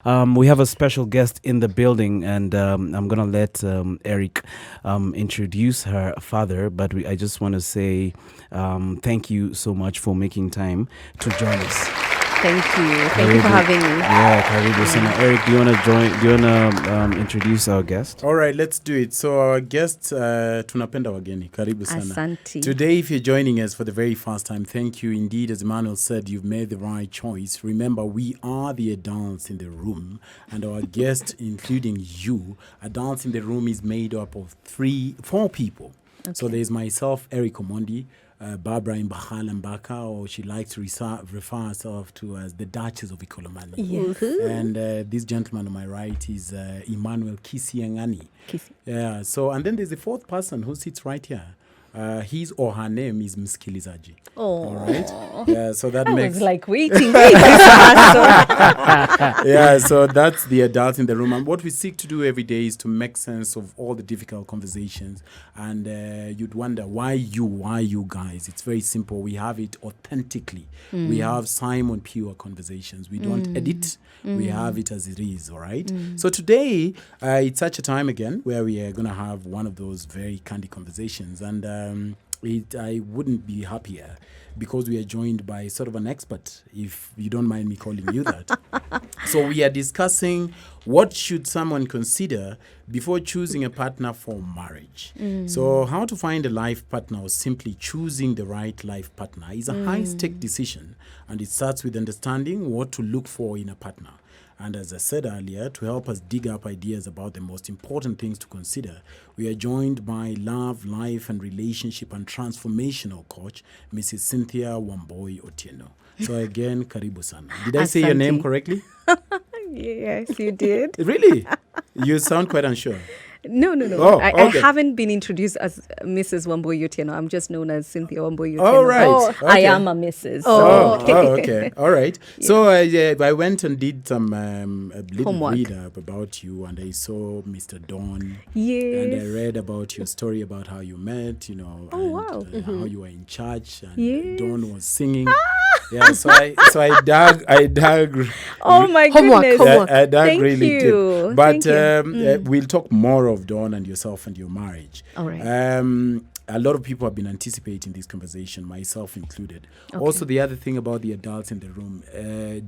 We have a special guest in the building, and I'm going to let Eric introduce her father. But I just want to say thank you so much for making time to join us. Thank you. Thank you for having me. Yeah, karibu sana. Eric, do you want to join? Do you want to introduce our guest? All right, let's do it. So our guest, tunapenda wageni. Karibu sana. Asante. Today, if you're joining us for the very first time, thank you indeed. As Emmanuel said, you've made the right choice. Remember, we are the adults in the room, and our guest, including you, adults in the room is made up of 4 people. Okay. So there's myself, Eric Omondi, Barbara Imbahala Mbaka, or she likes to refer herself to as the Duchess of Ikolomani. Yes. And this gentleman on my right is Emmanuel Kisiangani. Yeah. So, and then there's the 4th person who sits right here. His or her name is Mskilizaji. Oh. All right. Yeah. So that makes. I was like waiting. Yeah. So that's the adult in the room, and what we seek to do every day is to make sense of all the difficult conversations. And you'd wonder why you guys. It's very simple. We have it authentically. We have Simon pure conversations. We don't edit. We have it as it is. All right. So today it's such a time again where we are going to have one of those very candid conversations, and I wouldn't be happier because we are joined by sort of an expert, if you don't mind me calling you that. So we are discussing what should someone consider before choosing a partner for marriage. So how to find a life partner, or simply choosing the right life partner, is a high-stake decision, and it starts with understanding what to look for in a partner. And as I said earlier, to help us dig up ideas about the most important things to consider, we are joined by love, life, and relationship and transformational coach, Mrs. Cynthia Wambui Otieno. So again, karibu sana. Did I say your name correctly? Yes, you did. Really? You sound quite unsure. No. Oh, I okay. haven't been introduced as Mrs. Wambui Otieno. I'm just known as Cynthia Wambui Otieno. Oh, right. But I Okay. am a Mrs. Okay. All right. Yeah. So I went and did some a little Homework. read up about you, and I saw Mr. Don. Yes. And I read about your story about how you met, and wow. how you were in church, and Yes. Don was singing. Yeah, so I dug. Oh my Homework, goodness. homework. I dug Thank really you. deep. But Thank you. we'll talk more of Dawn and yourself and your marriage. All right. A lot of people have been anticipating this conversation, myself included. Okay. Also, the other thing about the adults in the room,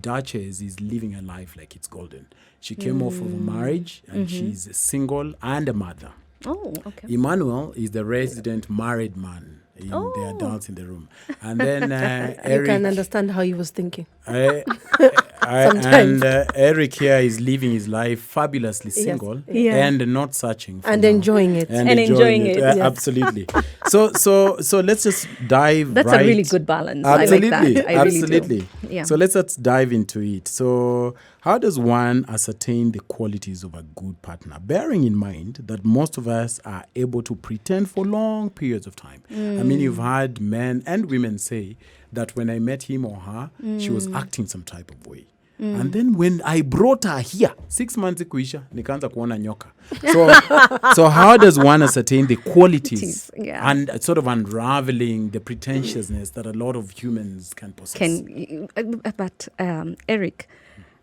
Duchess is living her life like it's golden. She came off of a marriage, and she's single and a mother. Oh, okay. Emmanuel is the resident married man in the adults in the room. And then You Eric... can understand how he was thinking. and Eric here is living his life fabulously single Yeah. and not searching for And now. enjoying it. And enjoying it, yes. Absolutely. So let's just dive That's right. a really good balance. Absolutely. I like that. I Absolutely. really do. Yeah. So let's dive into it. So how does one ascertain the qualities of a good partner? Bearing in mind that most of us are able to pretend for long periods of time. I mean, you've heard men and women say that when I met him or her, she was acting some type of way. And then when I brought her here, 6 months kuisha, nikaanza kuona nyoka. So how does one ascertain the qualities Yeah. and sort of unraveling the pretentiousness that a lot of humans can possess? But Eric,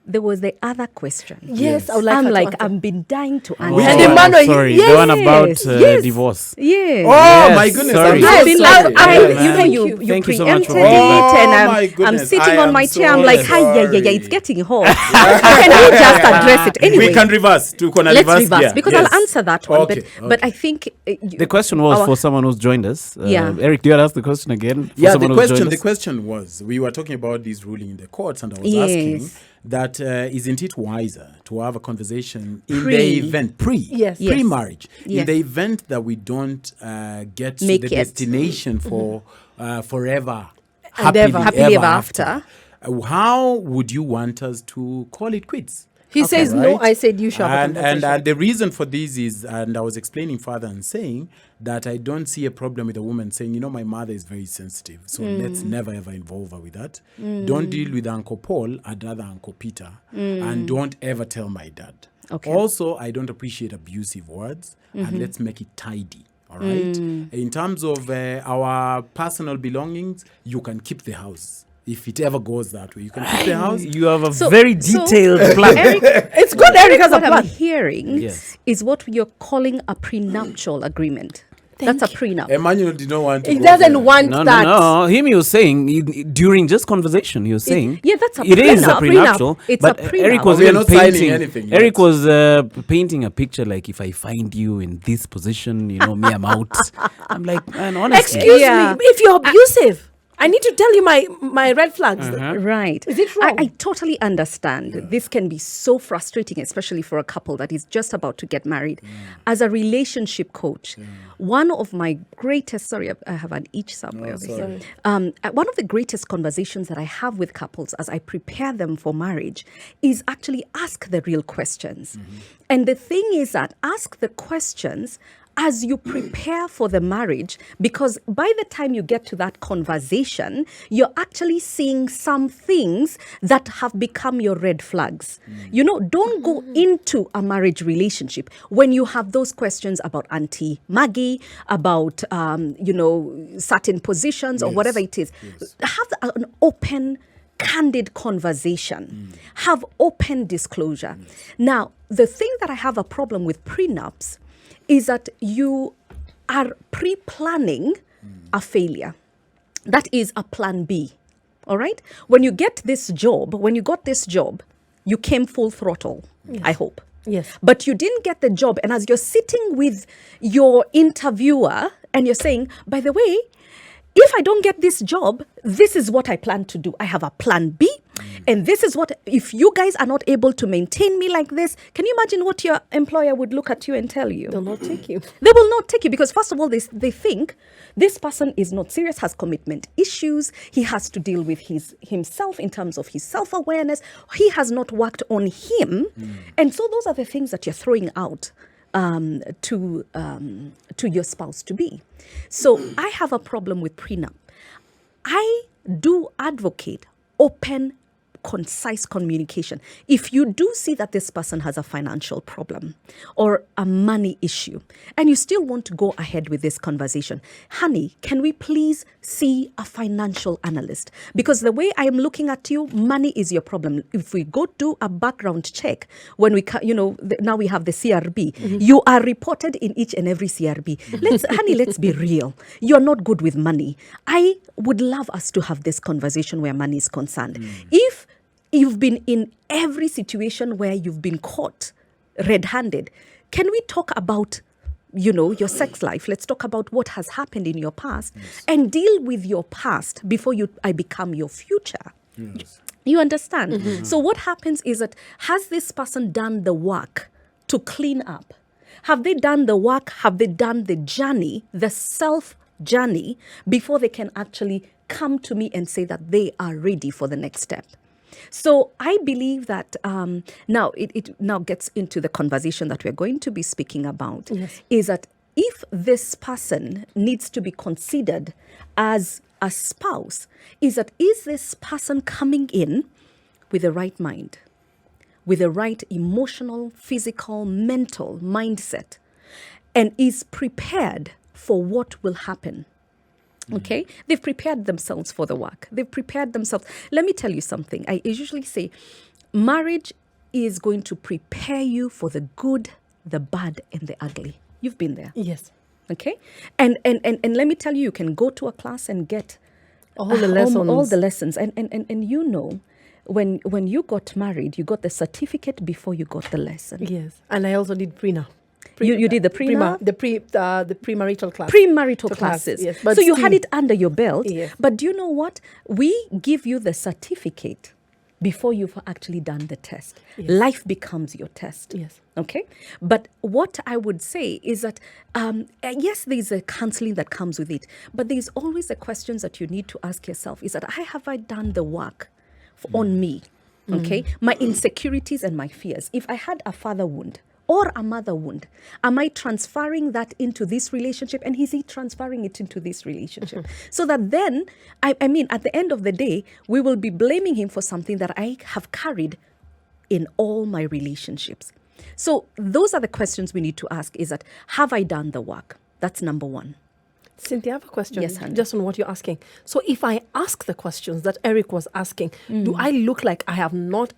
there was the other question. Yes, I would like I'm her to like, answer. I've been dying to answer. Which And one? Emmanuel, Sorry, yes, the one about yes. divorce. Yes. Oh Yes, my goodness! sorry. I'm so I've been sorry. like, Yeah, you know, man. you Thank you so much for preempted bringing that. it, and Oh, my I'm goodness. sitting I on am my so chair. I'm like, hi, yeah, sorry. it's getting hot. Can we just address it anyway? We can reverse. Let's reverse because Yes. I'll answer that one. Okay, But I think The question was for someone who's joined us. Yeah. Eric, do you want to ask the question again? For Yeah, someone who's joined the us? question was, we were talking about this ruling in the courts, and I was Yes. asking that isn't it wiser to have a conversation in Pre. the event, Yes. pre-marriage, in Yes. the event that we don't get Make to the it. destination for forever, Happily ever after. How would you want us to call it quits? He says no, right? I said you shall have a And conversation. the reason for this is, and I was explaining further and saying that I don't see a problem with a woman saying, you know, my mother is very sensitive, so let's never ever involve her with that. Don't deal with Uncle Paul, I'd rather Uncle Peter, and don't ever tell my dad. Okay. Also, I don't appreciate abusive words, and let's make it tidy. All right. In terms of our personal belongings, you can keep the house. if it ever goes that way. You can keep the house. You have a So- very so- detailed plan. Eric, It's good Eric has a what I'm plan. hearing Yes. is what you're calling a prenuptial agreement. That's a prenup. Emmanuel did not want to He go doesn't there. want No, that. no. Him, you're saying during just conversation, you're saying yeah, that's a it is a prenup. prenuptial. It's but a prenup. Eric was But we are even not signing painting. anything yet. Eric was painting a picture like, if I find you in this position, me, I'm out. I'm like, man, honestly. Excuse Yeah. me. If you're abusive, I need to tell you my red flags. Right. Is it wrong? I totally understand. This can be so frustrating, especially for a couple that is just about to get married. As a relationship coach, one of my greatest, sorry, I have an itch somewhere over here. One of the greatest conversations that I have with couples as I prepare them for marriage is actually ask the real questions. And the thing is that ask the questions as you prepare for the marriage, because by the time you get to that conversation, you're actually seeing some things that have become your red flags. Don't go into a marriage relationship when you have those questions about Auntie Maggie, about, certain positions or whatever it is. Have an open, candid conversation. Have open disclosure. Now, the thing that I have a problem with prenups is that you are pre-planning a failure. That is a plan B. All right? When you got this job, you came full throttle, I hope. Yes. But you didn't get the job. And as you're sitting with your interviewer and you're saying, by the way, if I don't get this job, this is what I plan to do. I have a plan B. And this is what, if you guys are not able to maintain me like this, can you imagine what your employer would look at you and tell you? They'll not take you. They will not take you because, first of all, they think this person is not serious, has commitment issues. He has to deal with himself in terms of his self-awareness. He has not worked on him. And so those are the things that you're throwing out to your spouse to be. So I have a problem with prenup. I do advocate open, concise communication. If you do see that this person has a financial problem or a money issue and you still want to go ahead with this conversation, honey, can we please see a financial analyst? Because the way I am looking at you, money is your problem. If we go do a background check, when we, now we have the CRB, you are reported in each and every CRB. Honey, let's be real. You're not good with money. I would love us to have this conversation where money is concerned. If you've been in every situation where you've been caught red-handed, can we talk about, your sex life? Let's talk about what has happened in your past and deal with your past before I become your future. You understand? So what happens is that, has this person done the work to clean up? Have they done the work? Have they done the journey, the self-journey, before they can actually come to me and say that they are ready for the next step? So I believe that now it now gets into the conversation that we're going to be speaking about, is that if this person needs to be considered as a spouse, is this person coming in with the right mind, with the right emotional, physical, mental mindset, and is prepared for what will happen? Okay, they've prepared themselves for the work. They've prepared themselves. Let me tell you something. I usually say marriage is going to prepare you for the good, the bad, and the ugly. You've been there. Yes. Okay, and let me tell you, you can go to a class and get All the lessons. all the lessons. And when you got married, you got the certificate before you got the lesson. Yes. And I also did prenup. You did the prenup? The premarital class. Premarital The classes. Yes. But so you still- had it under your belt. Yes. But do you know what? We give you the certificate before you've actually done the test. Yes. Life becomes your test. Yes. Okay? But what I would say is that, yes, there's a counseling that comes with it, but there's always the questions that you need to ask yourself is that, have I done the work on me? Okay? My insecurities and my fears. If I had a father wound, or a mother wound, am I transferring that into this relationship? And is he transferring it into this relationship? So that then, I mean, at the end of the day, we will be blaming him for something that I have carried in all my relationships. So those are the questions we need to ask, is that, have I done the work? That's number one. Cynthia, I have a question. Yes, honey. Just on what you're asking. So if I ask the questions that Eric was asking, do I look like I've not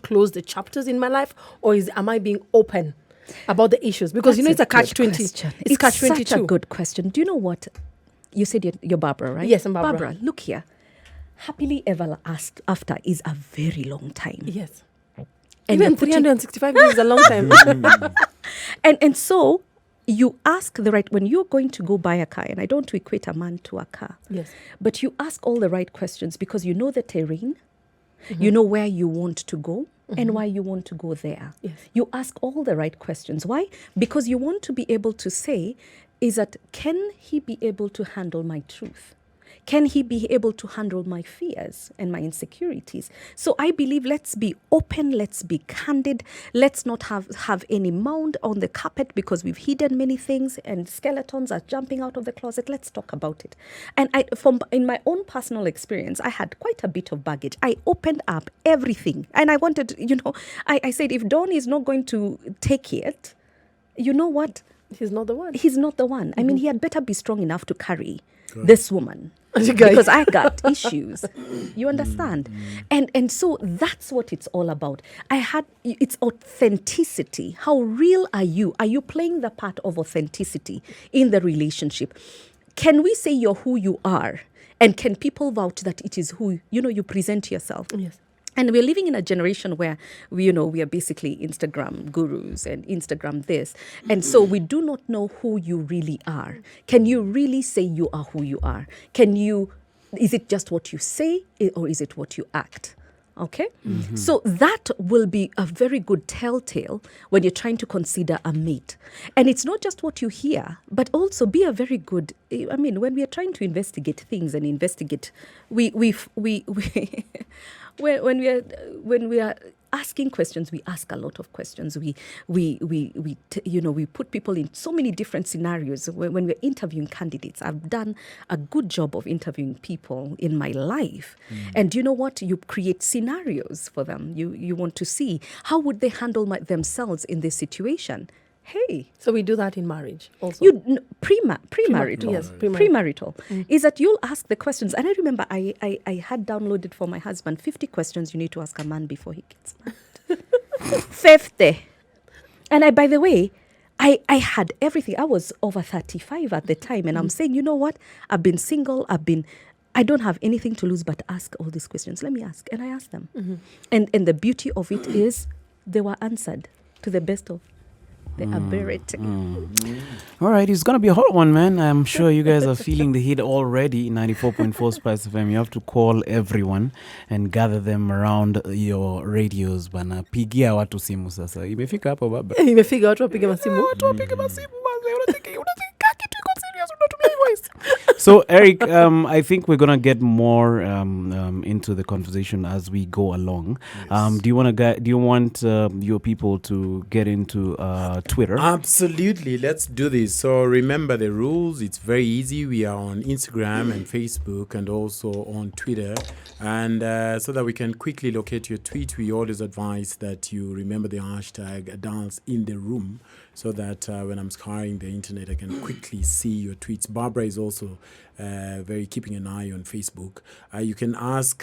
closed the chapters in my life, or am I being open about the issues? Because That's it's a good catch-20. question. It's catch-22. Such a good question. Do you know what? You said you're Barbara, right? Yes, I'm Barbara. Barbara, look here. Happily ever after is a very long time. Yes. And Even you're putting- 365 days is a long time. And so you ask when you're going to go buy a car, and I don't equate a man to a car. Yes. But you ask all the right questions because you know the terrain, you know where you want to go, and why you want to go there. Yes. You ask all the right questions. Why? Because you want to be able to say, is that, can he be able to handle my truth? Can he be able to handle my fears and my insecurities? So I believe, let's be open, let's be candid, let's not have any mound on the carpet because we've hidden many things and skeletons are jumping out of the closet. Let's talk about it. And in my own personal experience, I had quite a bit of baggage. I opened up everything, and I wanted, I said, if Don is not going to take it, you know what? He's not the one. He's not the one. I mean, he had better be strong enough to carry this woman. You guys- Because I got issues. You understand? And so that's what it's all about. It's authenticity. How real are you? Are you playing the part of authenticity in the relationship? Can we say you're who you are? And can people vouch that it is who, you present yourself? Yes. And we're living in a generation where we are basically Instagram gurus and Instagram this. And so we do not know who you really are. Can you really say you are who you are? Is it just what you say, or is it what you act? Okay? So that will be a very good telltale when you're trying to consider a mate. And it's not just what you hear, but also be a very good, when we are trying to investigate things and investigate, when we are asking questions, we ask a lot of questions. We put people in so many different scenarios. When we're interviewing candidates, I've done a good job of interviewing people in my life. And you know what? You create scenarios for them. You want to see how would they handle themselves in this situation. Hey. So we do that in marriage also. Premarital. Yes, premarital. Is that you'll ask the questions. And I remember I had downloaded for my husband 50 questions you need to ask a man before he gets married. 50. And by the way, I had everything. I was over 35 at the time. And I'm saying, you know what? I've been single. I don't have anything to lose but ask all these questions. Let me ask. And I asked them. And the beauty of it is they were answered to the best of the ability. All right, it's going to be a hot one, man. I'm sure you guys are feeling the heat already. 94.4 Spice FM. You have to call everyone and gather them around your radios. Bana pigia watu simu sasa. Imefika hapo baba. Imefika watu wapige masimu. Watu wapige masimu. Unataka kitu iko serious, unatumia voice. So Eric, I think we're gonna get more into the conversation as we go along. Yes. Do you want your people to get into Twitter? Absolutely, let's do this. So remember the rules. It's very easy. We are on Instagram and Facebook and also on Twitter. And so that we can quickly locate your tweet, we always advise that you remember the hashtag adults in the room, so that when I'm scouring the internet, I can quickly see your tweets. Barbara is also very keeping an eye on Facebook. You can ask,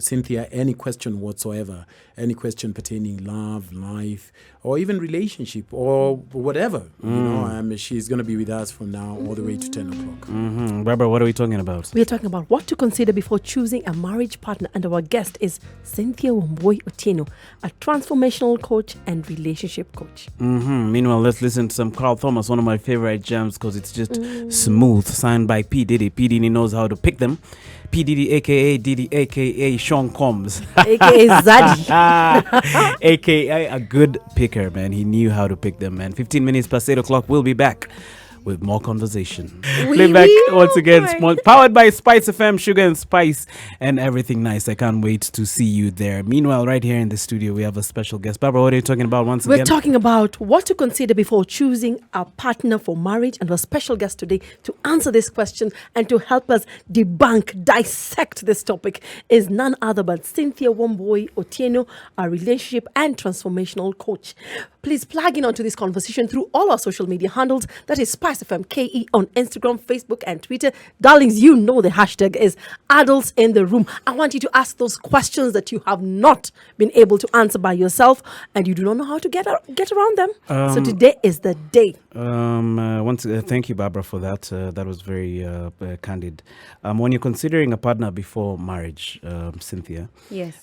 Cynthia, any question whatsoever, any question pertaining love, life, or even relationship, or whatever. She's going to be with us from now all the way to 10 o'clock. Barbara, what are we talking about? We're talking about what to consider before choosing a marriage partner, and our guest is Cynthia Wambui Otieno, a transformational coach and relationship coach. Meanwhile, let's listen to some Carl Thomas, one of my favorite jams, because it's just smooth, signed by P. Diddy. P. Diddy knows how to pick them. P. Diddy, a.k.a. Diddy, a.k.a. Sean Combs. A.k.a. Zaddy. A.k.a. a good picker, man. He knew how to pick them, man. 15 minutes past 8 o'clock. We'll be back with more conversation. Playback once again, powered by Spice FM, sugar and spice and everything nice. I can't wait to see you there. Meanwhile, right here in the studio, we have a special guest. Barbara, what are you talking about once again? We're talking about what to consider before choosing a partner for marriage, and our special guest today to answer this question and to help us dissect this topic is none other but Cynthia Wambui Otieno, a relationship and transformational coach. Please plug in onto this conversation through all our social media handles. That is Spice SFMKE on Instagram, Facebook, and Twitter. Darlings, you know the hashtag is Adults in the Room. I want you to ask those questions that you have not been able to answer by yourself and you do not know how to get around them. So today is the day. Thank you, Barbara, for that. That was very candid. When you're considering a partner before marriage, Cynthia, Yes.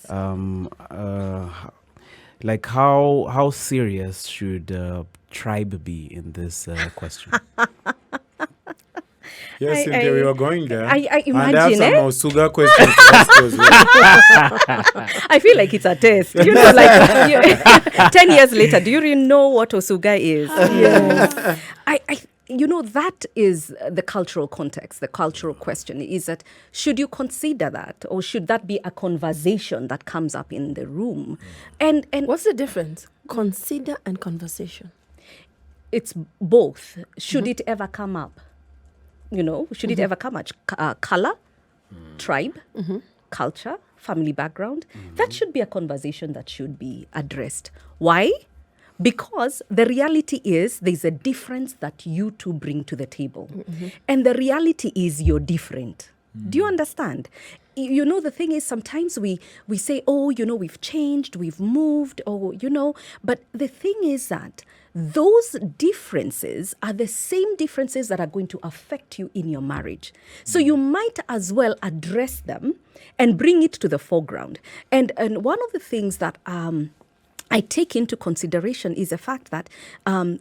like how serious should tribe be in this question? Yes, Cynthia, we were going there. I And I have imagine, some eh? more sugar questions to ask you as well. I feel like it's a test. You know, like 10 years later, do you really know what Osuga is? Yes. That is the cultural context, the cultural question is that should you consider that or should that be a conversation that comes up in the room? And What's the difference? Consider and conversation. it's both. Should it ever come up? Should it ever come up? Color, tribe, culture, family background. That should be a conversation that should be addressed. Why? Because the reality is there's a difference that you two bring to the table. And the reality is you're different. Do you understand? The thing is sometimes we say, we've changed, we've moved, but the thing is that those differences are the same differences that are going to affect you in your marriage. So you might as well address them and bring it to the foreground. And one of the things that I take into consideration is the fact that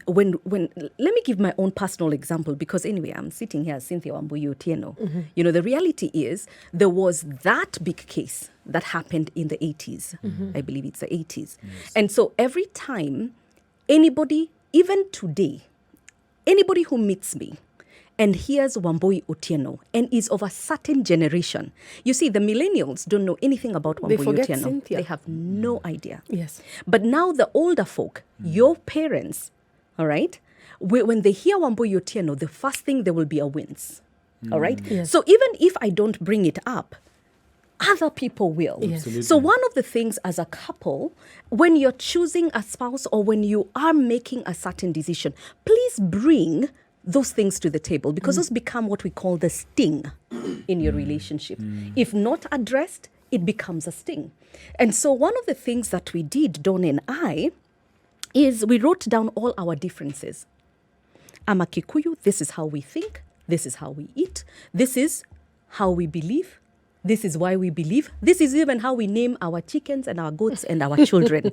when let me give my own personal example, because anyway, I'm sitting here as Cynthia Wambui Otieno. The reality is there was that big case that happened in the 80s. I believe it's the 80s. Yes. And so every time anybody, even today, anybody who meets me and hears Wambui Otieno and is of a certain generation. You see, the millennials don't know anything about Wambui Otieno. Cynthia. They have no idea. Yes. But now the older folk, your parents, all right, when they hear Wambui Otieno, the first thing there will be a wince. All right? Yes. So even if I don't bring it up, other people will. Yes. So one of the things as a couple, when you're choosing a spouse or when you are making a certain decision, please bring those things to the table because those become what we call the sting in your relationship. If not addressed, it becomes a sting. And so one of the things that we did, Dawn and I, is we wrote down all our differences. I'm a Kikuyu, this is how we think, this is how we eat, this is how we believe, this is why we believe, this is even how we name our chickens and our goats and our children.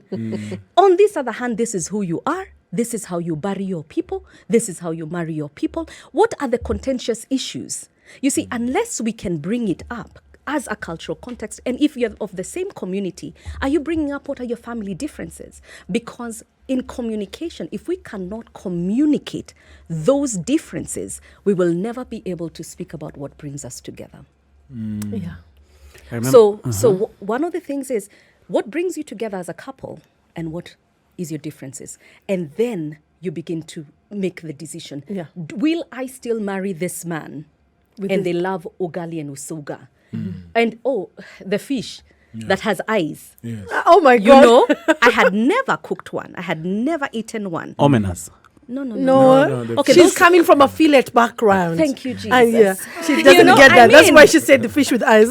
On this other hand, this is who you are. This is how you bury your people. This is how you marry your people. What are the contentious issues? You see, unless we can bring it up as a cultural context, and if you're of the same community, are you bringing up what are your family differences? Because in communication, if we cannot communicate those differences, we will never be able to speak about what brings us together. Yeah. So one of the things is what brings you together as a couple and what is your differences, and then you begin to make the decision. Yeah. Will I still marry this man? And they love ugali and usuga. And the fish that has eyes. Yes. Oh my God. I had never cooked one. I had never eaten one. Omenas. No. No, Okay, She's those- coming from a fillet background. Thank you, Jesus. And yeah, she doesn't know, get I that. That's mean- why she said the fish with eyes.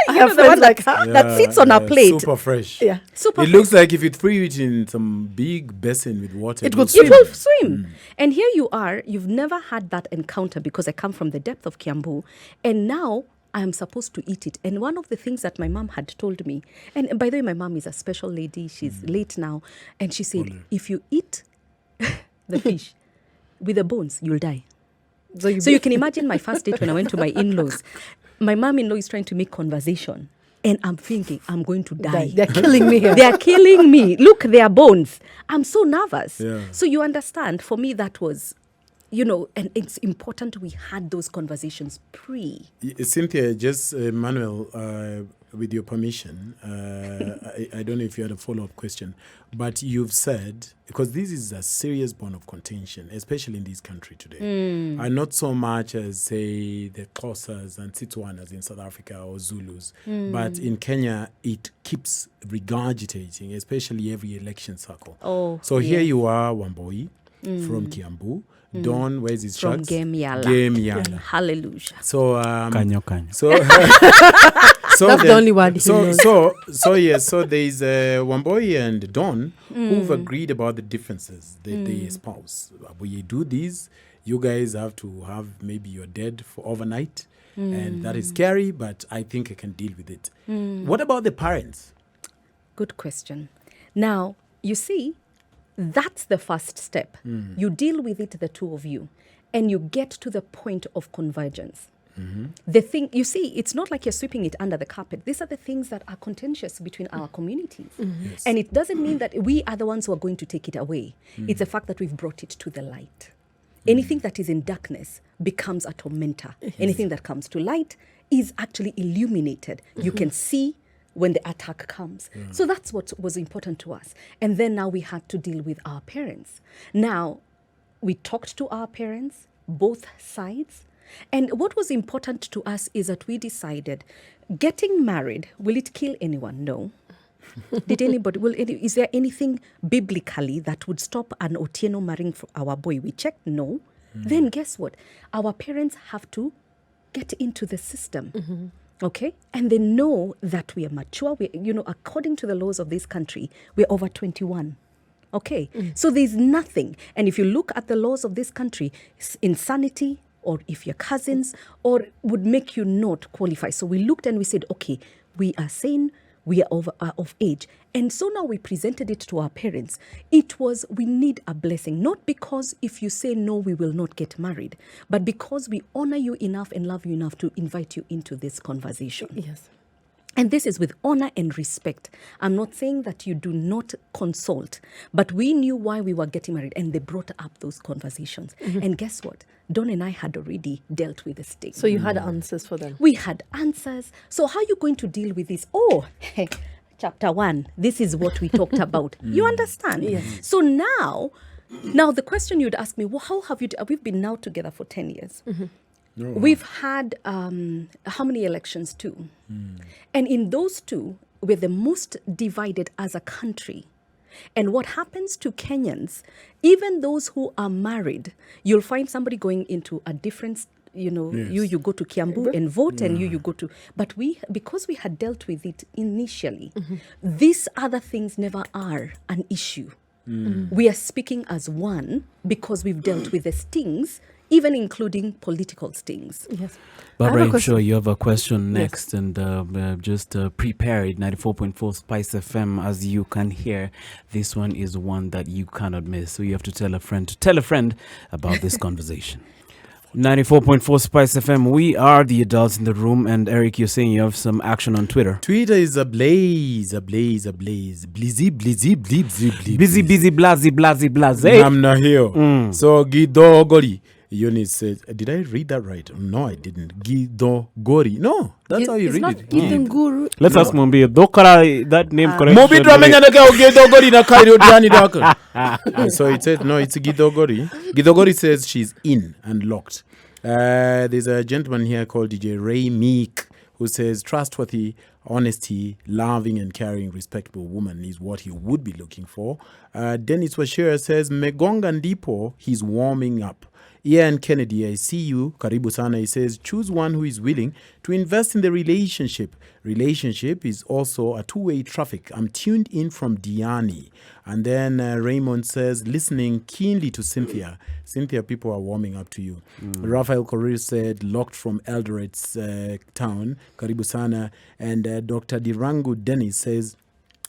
I have the friends one like her. that sits on a plate. Super fresh. Yeah. Super It looks like if you throw it in some big basin with water, It would It will swim. And here you are, you've never had that encounter because I come from the depth of Kiambu. And now I am supposed to eat it. And one of the things that my mom had told me, and by the way, my mom is a special lady. She's late now. And she said, if you eat the fish with the bones, you'll die. So you can imagine my first date when I went to my in-laws. My mom-in-law is trying to make conversation. And I'm thinking, I'm going to die. They're killing me here. They are killing me. Look, their bones. I'm so nervous. Yeah. So you understand, for me, that was, and it's important we had those conversations pre. Cynthia, just Manuel, with your permission, I don't know if you had a follow-up question, but you've said, because this is a serious bone of contention, especially in this country today, and not so much as, say, the Xhosas and Tsitswanas in South Africa or Zulus, but in Kenya, it keeps regurgitating, especially every election cycle. Oh, So here yes. you are, Wambui, from Kiambu. Don, where's his From tracks? Game Yala. Game Yala. Hallelujah. So Kanyo. so so That's the only word he knows. So there's Wambui and Don who've agreed about the differences that they espouse. We do these. You guys have to have maybe you're dead for overnight, and that is scary. But I think I can deal with it. What about the parents? Good question. Now, you see, that's the first step. You deal with it, the two of you, and you get to the point of convergence. The thing, you see, it's not like you're sweeping it under the carpet. These are the things that are contentious between our communities. Yes. And it doesn't mean that we are the ones who are going to take it away. It's the fact that we've brought it to the light. Anything that is in darkness becomes a tormentor. Anything that comes to light is actually illuminated. You can see when the attack comes. So that's what was important to us. And then now we had to deal with our parents. Now, we talked to our parents, both sides. And what was important to us is that we decided, getting married, will it kill anyone? No. Did anybody, is there anything biblically that would stop an Otieno marrying our boy? We checked, no. Then guess what? Our parents have to get into the system. Okay? And they know that we are mature. According to the laws of this country, we're over 21. Okay? So there's nothing. And if you look at the laws of this country, insanity, or if you're cousins, or would make you not qualify. So we looked and we said, okay, we are sane, we are of age. And so now we presented it to our parents. It was, we need a blessing, not because if you say no, we will not get married, but because we honor you enough and love you enough to invite you into this conversation. Yes. And this is with honor and respect. I'm not saying that you do not consult, but we knew why we were getting married, and they brought up those conversations. And guess what? Don and I had already dealt with this thing. So you had answers for them. We had answers. So how are you going to deal with this? Oh, chapter 1, this is what we talked about. You understand? Yes. So now the question you'd ask me, well, how have you, we've been now together for 10 years. We've had, how many elections? 2. And in those 2, we're the most divided as a country. And what happens to Kenyans, even those who are married, you'll find somebody going into a different, you go to Kiambu and vote, and you go to, but because we had dealt with it initially, these other things never are an issue. We are speaking as one because we've dealt with the stings, even including political stings. Yes. Barbara, I'm sure you have a question next, and just prepare it. 94.4 Spice FM. As you can hear, this one is one that you cannot miss. So you have to tell a friend about this conversation. 94.4 Spice FM. We are the adults in the room. And Eric, you're saying you have some action on Twitter. Twitter is ablaze. Blizzy, Blazy. I'm not here. So Guido Gori. Eunice says, did I read that right? No, I didn't. Guido Gori. No, that's how you read it. Guru. Let's ask Mumbi. Dokara, that name correct. So it says, no, it's Guido Gori. Guido Gori says she's in and locked. There's a gentleman here called DJ Ray Meek who says trustworthy, honesty, loving and caring, respectable woman is what he would be looking for. Dennis Washira says, Megonga Ndipo, he's warming up. Ian Kennedy, I see you. Karibu sana. He says, choose one who is willing to invest in the relationship. Relationship is also a two-way traffic. I'm tuned in from Diani. And then Raymond says, listening keenly to Cynthia. Cynthia, people are warming up to you. Raphael Korir said, locked from Eldoret's town. Karibu sana. And Dr. Dirangu Dennis says,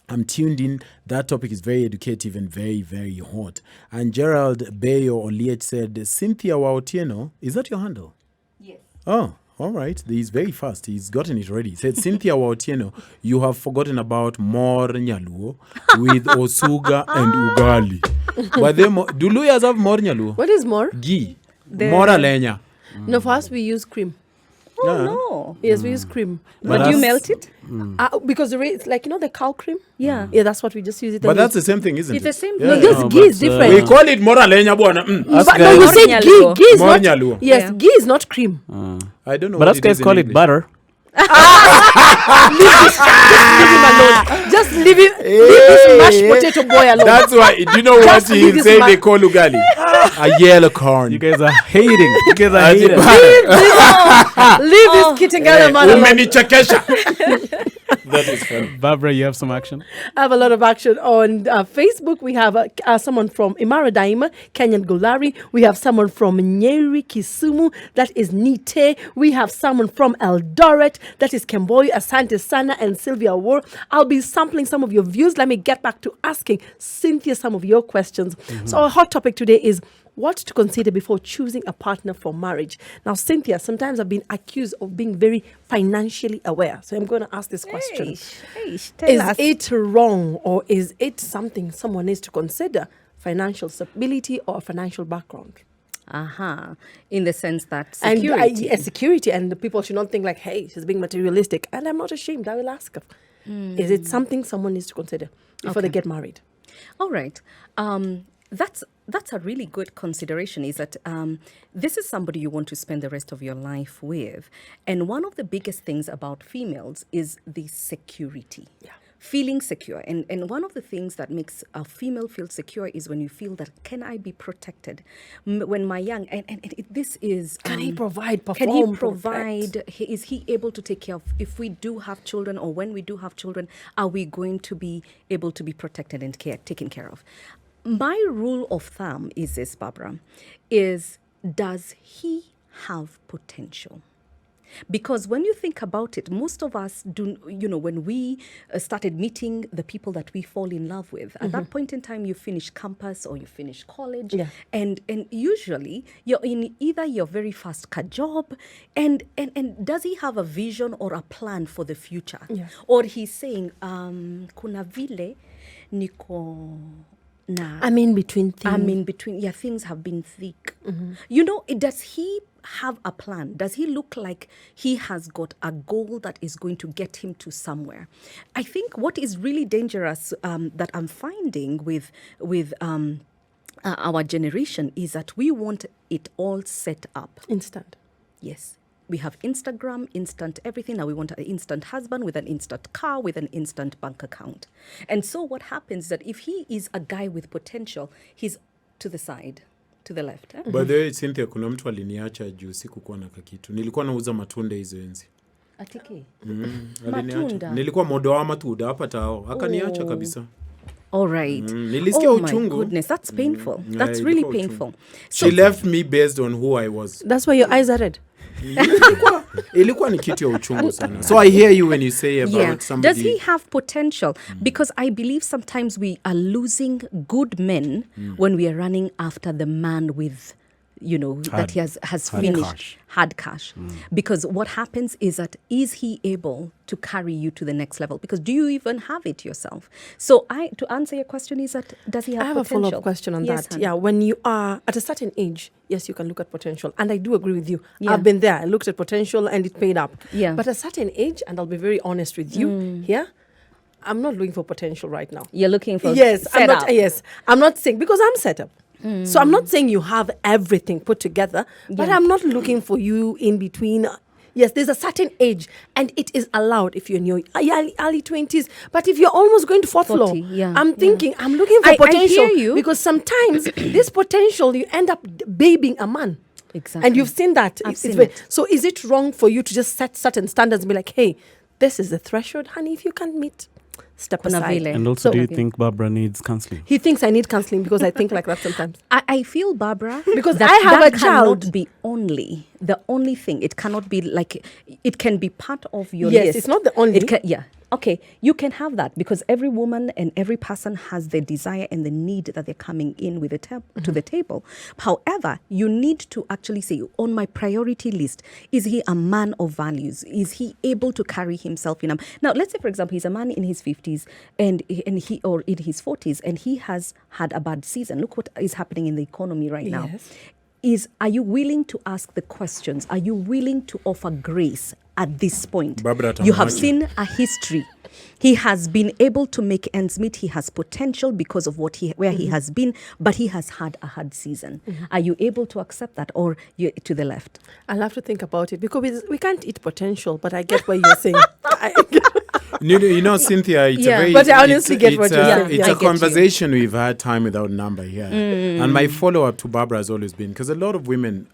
I'm tuned in. That topic is very educative and very, very hot. And Gerald Bayo Oliet said, Cynthia wa Otieno, is that your handle? Yes. Oh, all right. He's very fast. He's gotten it ready. He said, Cynthia wa Otieno, you have forgotten about Mor Nyaluo with Osuga and Ugali. But do Luyas have Mor Nyaluo? What is more? Ghee. Mora Lenya. No, for us we use cream. Oh, no. Yes, we use cream. But you melt it? Because it's like, the cow cream? Yeah. Yeah, that's what we just use it. But that's the same thing, isn't it? It's the same No, thing. just ghee is different. We call it Mora Lenya, buona. But no, you said ghee. Ghee is Mor not. Nyaluo. Yes, Yeah. ghee is not cream. I don't know. But what us guys in call it English. butter. Leave him alone. Just leave this mashed potato boy alone. That's why. Do you know what Just leave he this say man. they call Ugali? A yellow corn. You guys are hating. You guys are hating. Leave this Kitengela man alone. Umenichekesha. That is fun. Barbara, you have some action? I have a lot of action on Facebook. We have someone from Imara Daima, Kenyan Golari. We have someone from Nyeri, Kisumu. That is Nite. We have someone from Eldoret. That is Kemboy, Asante Sana, and Sylvia War. I'll be sampling some of your views. Let me get back to asking Cynthia some of your questions. So our hot topic today is what to consider before choosing a partner for marriage. Now, Cynthia, sometimes I've been accused of being very financially aware. So I'm going to ask this question. Is it wrong, or is it something someone needs to consider? Financial stability or financial background? In the sense that security. And security, and the people should not think like, hey, she's being materialistic. And I'm not ashamed. I will ask her. Is it something someone needs to consider before they get married? All right. That's a really good consideration, is that this is somebody you want to spend the rest of your life with. And one of the biggest things about females is the security. Yeah. Feeling secure. And one of the things that makes a female feel secure is when you feel that, can I be protected? When my young, this is... Can he provide, perform, Can he provide? Is he able to take care of, if we do have children, or when we do have children, are we going to be able to be protected and taken care of? My rule of thumb is this, Barbara, is, does he have potential? Because when you think about it, most of us do, when we started meeting the people that we fall in love with, at that point in time, you finish campus or you finish college. Yeah. And usually you're in either your very first job, and does he have a vision or a plan for the future? Yeah. Or he's saying, kuna vile niko... I'm in between things. Yeah, things have been thick. Does he have a plan? Does he look like he has got a goal that is going to get him to somewhere? I think what is really dangerous that I'm finding with our generation is that we want it all set up. Instant. Yes. We have Instagram, instant everything. Now we want an instant husband with an instant car, with an instant bank account. And so what happens is that if he is a guy with potential, he's to the side, to the left. By the way, Cynthia, kuna mtu aliniacha juu sikukuwa na kakitu. Nilikuwa nauza matunda hizo enzi. Atiki? Matunda? Nilikuwa modo wa matunda hapa tao. Akaniacha kabisa. All right. Nilisikia uchungu. My goodness, that's painful. That's really painful. She left me based on who I was. That's why your eyes are red. Ilikuwa ni kitu ya uchungu sana. So I hear you when you say about somebody. Does he have potential? Because I believe sometimes we are losing good men when we are running after the man with, that he has finished hard cash. Because what happens is that, is he able to carry you to the next level? Because do you even have it yourself? So to answer your question is that, does he have potential? I have a follow-up question on that. Yeah, when you are at a certain age, yes, you can look at potential. And I do agree with you. Yeah. I've been there. I looked at potential and it paid up. Yeah. But at a certain age, and I'll be very honest with you here, I'm not looking for potential right now. You're looking for setup. I'm not saying, because I'm set up. So I'm not saying you have everything put together, but I'm not looking for you in between. Yes, there's a certain age, and it is allowed if you're in your early 20s. But if you're almost going to fourth floor, I'm thinking, I'm looking for potential. I hear you. Because sometimes this potential, you end up babying a man. Exactly. And you've seen that. I've seen it. So is it wrong for you to just set certain standards and be like, hey, this is the threshold, honey, if you can't meet, step aside. And also, do you think Barbara needs counseling? He thinks I need counseling because I think like that sometimes. I feel, Barbara, because I have a child. Cannot be the only thing. It cannot be like, it can be part of your list. Yes, it's not the only. Okay, you can have that because every woman and every person has the desire and the need that they're coming in with to the table. However, you need to actually say, on my priority list, is he a man of values? Is he able to carry himself in a... Now, let's say, for example, he's a man in his 50s and he or in his 40s and he has had a bad season. Look what is happening in the economy right now. Are you willing to ask the questions? Are you willing to offer grace at this point? You have seen a history. He has been able to make ends meet. He has potential because of where he has been, but he has had a hard season. Are you able to accept that, or you to the left? I'll have to think about it because we can't eat potential, but I get what you're saying. You know, Cynthia, it's Yeah. a very... But I honestly get what you're saying. It's I a get you. conversation we've had time without number here. And my follow-up to Barbara has always been, because a lot of women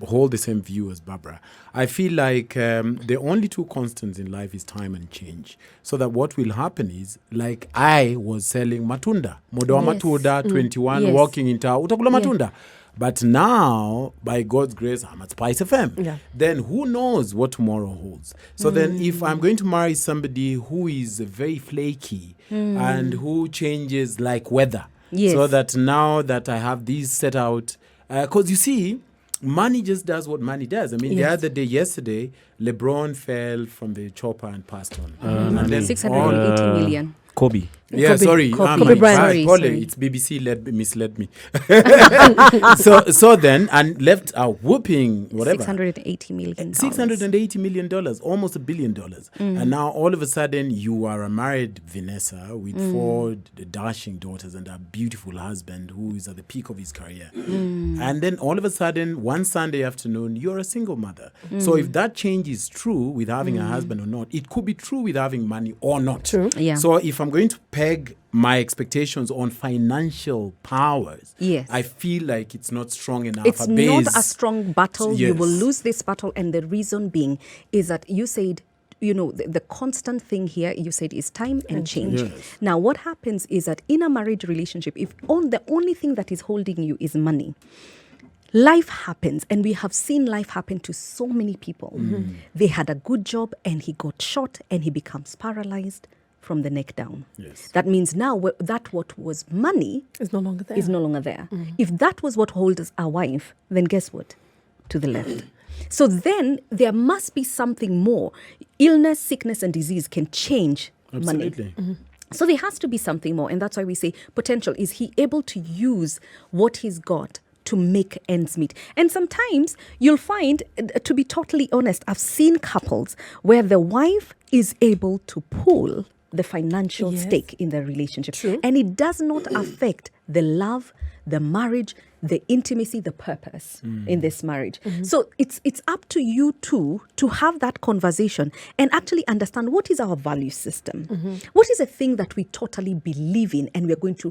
hold the same view as Barbara. I feel like the only two constants in life is time and change. So that what will happen is, like I was selling matunda. Modoa Yes. matunda, 21, Yes. walking into utakula matunda. But now, by God's grace, I'm at Spice FM. Yeah. Then who knows what tomorrow holds? So then if I'm going to marry somebody who is very flaky and who changes like weather, Yes. so that now that I have these set out, because you see, money just does what money does. I mean, the other day, yesterday, LeBron fell from the chopper and passed on. And then 680 all- million. Kobe. Yeah, sorry. Kobe Bryant. Sorry. It's BBC misled me. so then, and left a whooping, whatever. $680 million. $680 million, almost $1 billion. And now all of a sudden you are a married Vanessa with 4 dashing daughters and a beautiful husband who is at the peak of his career. And then all of a sudden, one Sunday afternoon, you're a single mother. So if that change is true with having a husband or not, it could be true with having money or not. True. Yeah. So if I'm going to peg my expectations on financial powers, Yes. I feel like it's not strong enough. It's a base. not a strong battle. You will Yes. lose this battle. And the reason being is that you said, you know, the constant thing here, you said, is time and change. Yes. Now, what happens is that in a marriage relationship, if the only thing that is holding you is money, life happens, and we have seen life happen to so many people. They had a good job and he got shot and he becomes paralyzed from the neck down. Yes. That means now that what was money It's no longer there. is no longer there. If that was what holds a wife, then guess what? To the left. So then there must be something more. Illness, sickness, and disease can change money. Absolutely. So there has to be something more. And that's why we say potential. Is he able to use what he's got to make ends meet? And sometimes you'll find, to be totally honest, I've seen couples where the wife is able to pull the financial Yes. stake in the relationship. True. And it does not affect the love, the marriage, the intimacy, the purpose in this marriage. So it's up to you two to have that conversation and actually understand what is our value system. What is a thing that we totally believe in, and we're going to,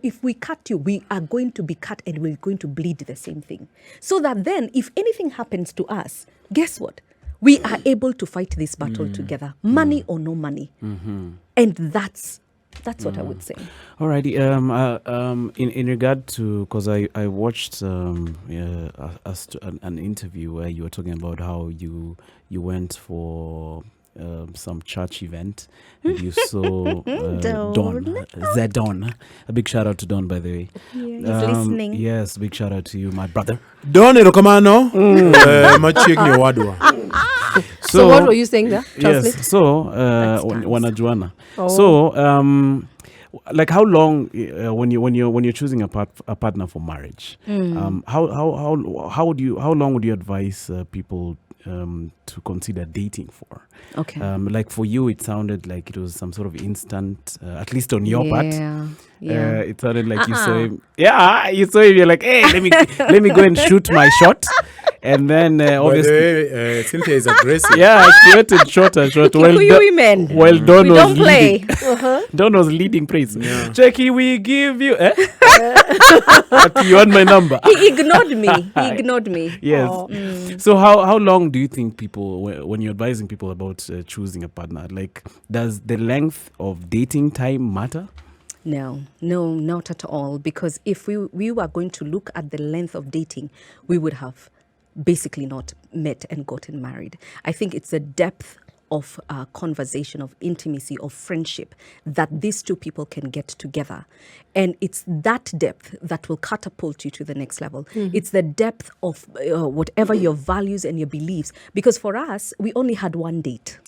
if we cut you, we are going to be cut and we're going to bleed the same thing. So that then if anything happens to us, guess what? We are able to fight this battle together, money or no money. And that's what I would say. Alrighty. In regard to, because I watched an interview where you were talking about how you went for some church event and you saw Don. Zedon. A big shout out to Don, by the way. Yeah, he's listening. Yes, big shout out to you, my brother. Don erokamano machiegni wadwa. So what were you saying there? Translate. Yes. So wanajuana. So like how long when you're choosing a partner for marriage, how long would you advise people to consider dating for? Okay. Like for you, it sounded like it was some sort of instant, at least on your part. Yeah. It sounded like you saw him. Yeah, you saw him. You're like, hey, let me go and shoot my shot. And then obviously, By the way, Cynthia is aggressive. yeah, she went and shot her shot. Kikuyu women. Well, Don We was don't play. leading. Don was leading praise. Yeah. Jackie, we give you. You want my number? He ignored me. Yes. So how long do you think people, when you're advising people about choosing a partner, like does the length of dating time matter? No, not at all. Because if we were going to look at the length of dating, we would have basically not met and gotten married. I think it's the depth of conversation, of intimacy, of friendship that these two people can get together. And it's that depth that will catapult you to the next level. It's the depth of whatever your values and your beliefs. Because for us, we only had one date,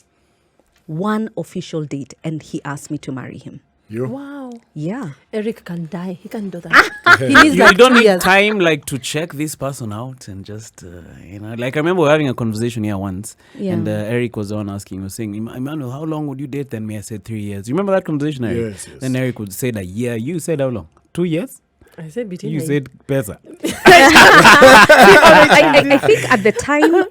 one official date, and he asked me to marry him. Wow. Yeah. Eric can die. He can do that. He needs You like don't 2 need years. time like to check this person out and just like I remember having a conversation here once, Yeah. and Eric was on asking, was saying, Emmanuel, how long would you date? Then me, I said 3 years. You remember that conversation, Eric? Yes. Then Eric would say that, yeah. You said how long? 2 years? I said between. You said pesa. I think at the time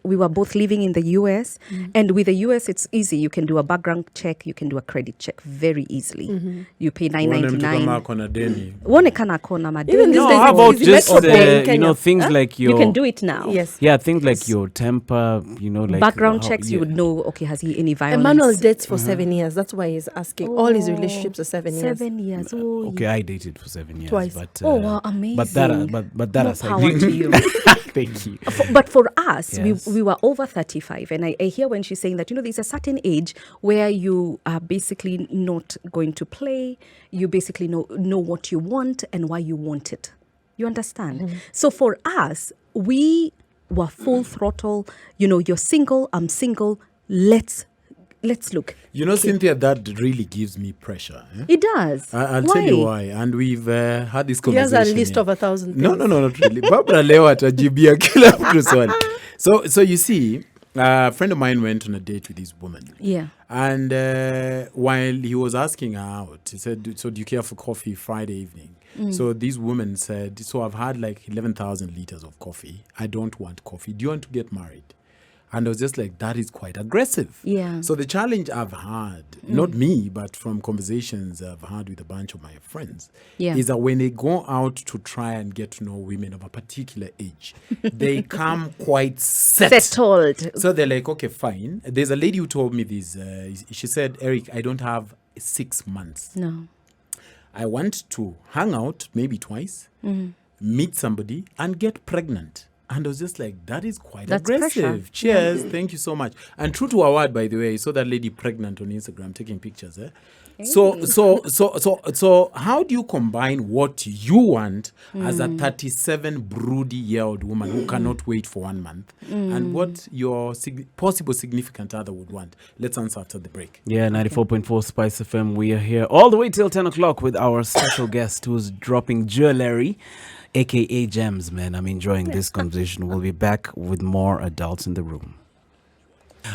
we were both living in the US, and with the US it's easy. You can do a background check, you can do a credit check very easily. You pay $9.99. Even this No, days how it's about easy. just Metro Pay in Kenya. things like your You can do it now. Yes. Yeah, things like your temper, like Background how- checks, you would know. Okay, has he any violence? Emmanuel dates for 7 years. That's why he's asking. All his relationships are 7 years. 7 years. Oh, Okay, I dated for 7 years. Twice. But, Oh, wow, amazing. But that More aside. power to you. Thank you. But for us, Yes. we were over 35. And I hear when she's saying that, there's a certain age where you are basically not going to play. You basically know what you want and why you want it. You understand? So for us, we were full throttle. You're single, I'm single. Let's look. Cynthia, that really gives me pressure. Eh? It does. I'll tell you why. And we've had this He has conversation. a list here. of 1,000 things. No, not really. Barbara leo atajibia kila mtu swali. So you see, a friend of mine went on a date with this woman. Yeah. And while he was asking her out, he said, so do you care for coffee Friday evening? So this woman said, so I've had like 11,000 liters of coffee. I don't want coffee. Do you want to get married? And I was just like, that is quite aggressive. Yeah. So the challenge I've had, not me, but from conversations I've had with a bunch of my friends, Yeah. is that when they go out to try and get to know women of a particular age, they come quite Settled. So they're like, okay, fine. There's a lady who told me this. She said, Eric, I don't have 6 months. No. I want to hang out maybe twice, meet somebody, and get pregnant. And I was just like, that is quite That's aggressive. pressure. Cheers. Thank you so much. And true to our word, by the way, I saw that lady pregnant on Instagram taking pictures. So how do you combine what you want as a 37 broody-year-old woman who cannot wait for 1 month and what your possible significant other would want? Let's answer after the break. Yeah, 94.4 Spice FM. We are here all the way till 10 o'clock with our special guest who's dropping jewelry, aka gems, man. I'm enjoying this conversation. We'll be back with more adults in the room.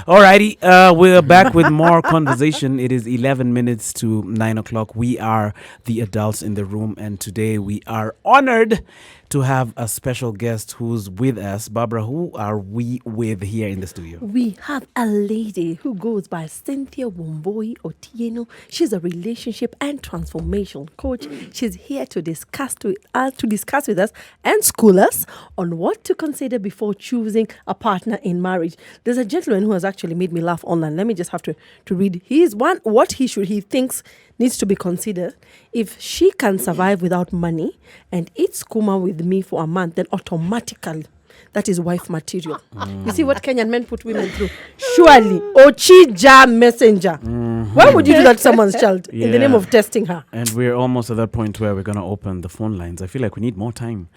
Alrighty, we're back with more conversation. It is 11 minutes to 9 o'clock. We are the adults in the room, and today we are honored to have a special guest who's with us. Barbara, who are we with here in the studio? We have a lady who goes by Cynthia Wambui Otieno. She's a relationship and transformation coach. She's here to discuss with us and school us on what to consider before choosing a partner in marriage. There's a gentleman who has actually made me laugh online. Let me just have to read. What he thinks needs to be considered. If she can survive without money and eat skuma with me for a month, then automatically that is wife material. You see what Kenyan men put women through? Surely, Ochija messenger. Why would you do that to someone's child in the name of testing her? And we're almost at that point where we're going to open the phone lines. I feel like we need more time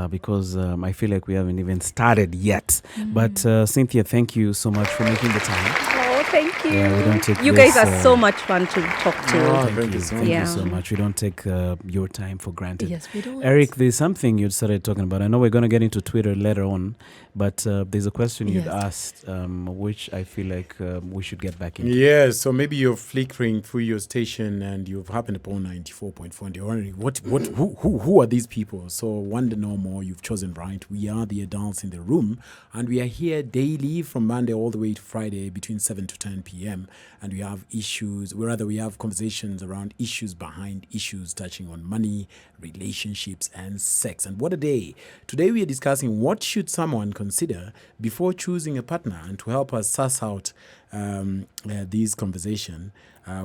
because I feel like we haven't even started yet. But Cynthia, thank you so much for making the time. Oh, thank you. Yeah, we don't take you this, guys are so much fun to talk to. Thank you. Thank Yeah. you so much. We don't take your time for granted. Yes, we don't. Eric, there's something you started talking about. I know we're going to get into Twitter later on, but there's a question you'd Yes. asked, which I feel like we should get back into. Yeah, so maybe you're flickering through your station and you've happened upon 94.4 and you're wondering, who are these people? So wonder no more, you've chosen right. We are the adults in the room and we are here daily from Monday all the way to Friday between 7 to 10 p.m. And we have we have conversations around issues behind issues touching on money, relationships, and sex. And what a day. Today we are discussing what should someone consider before choosing a partner. And to help us suss out this conversation,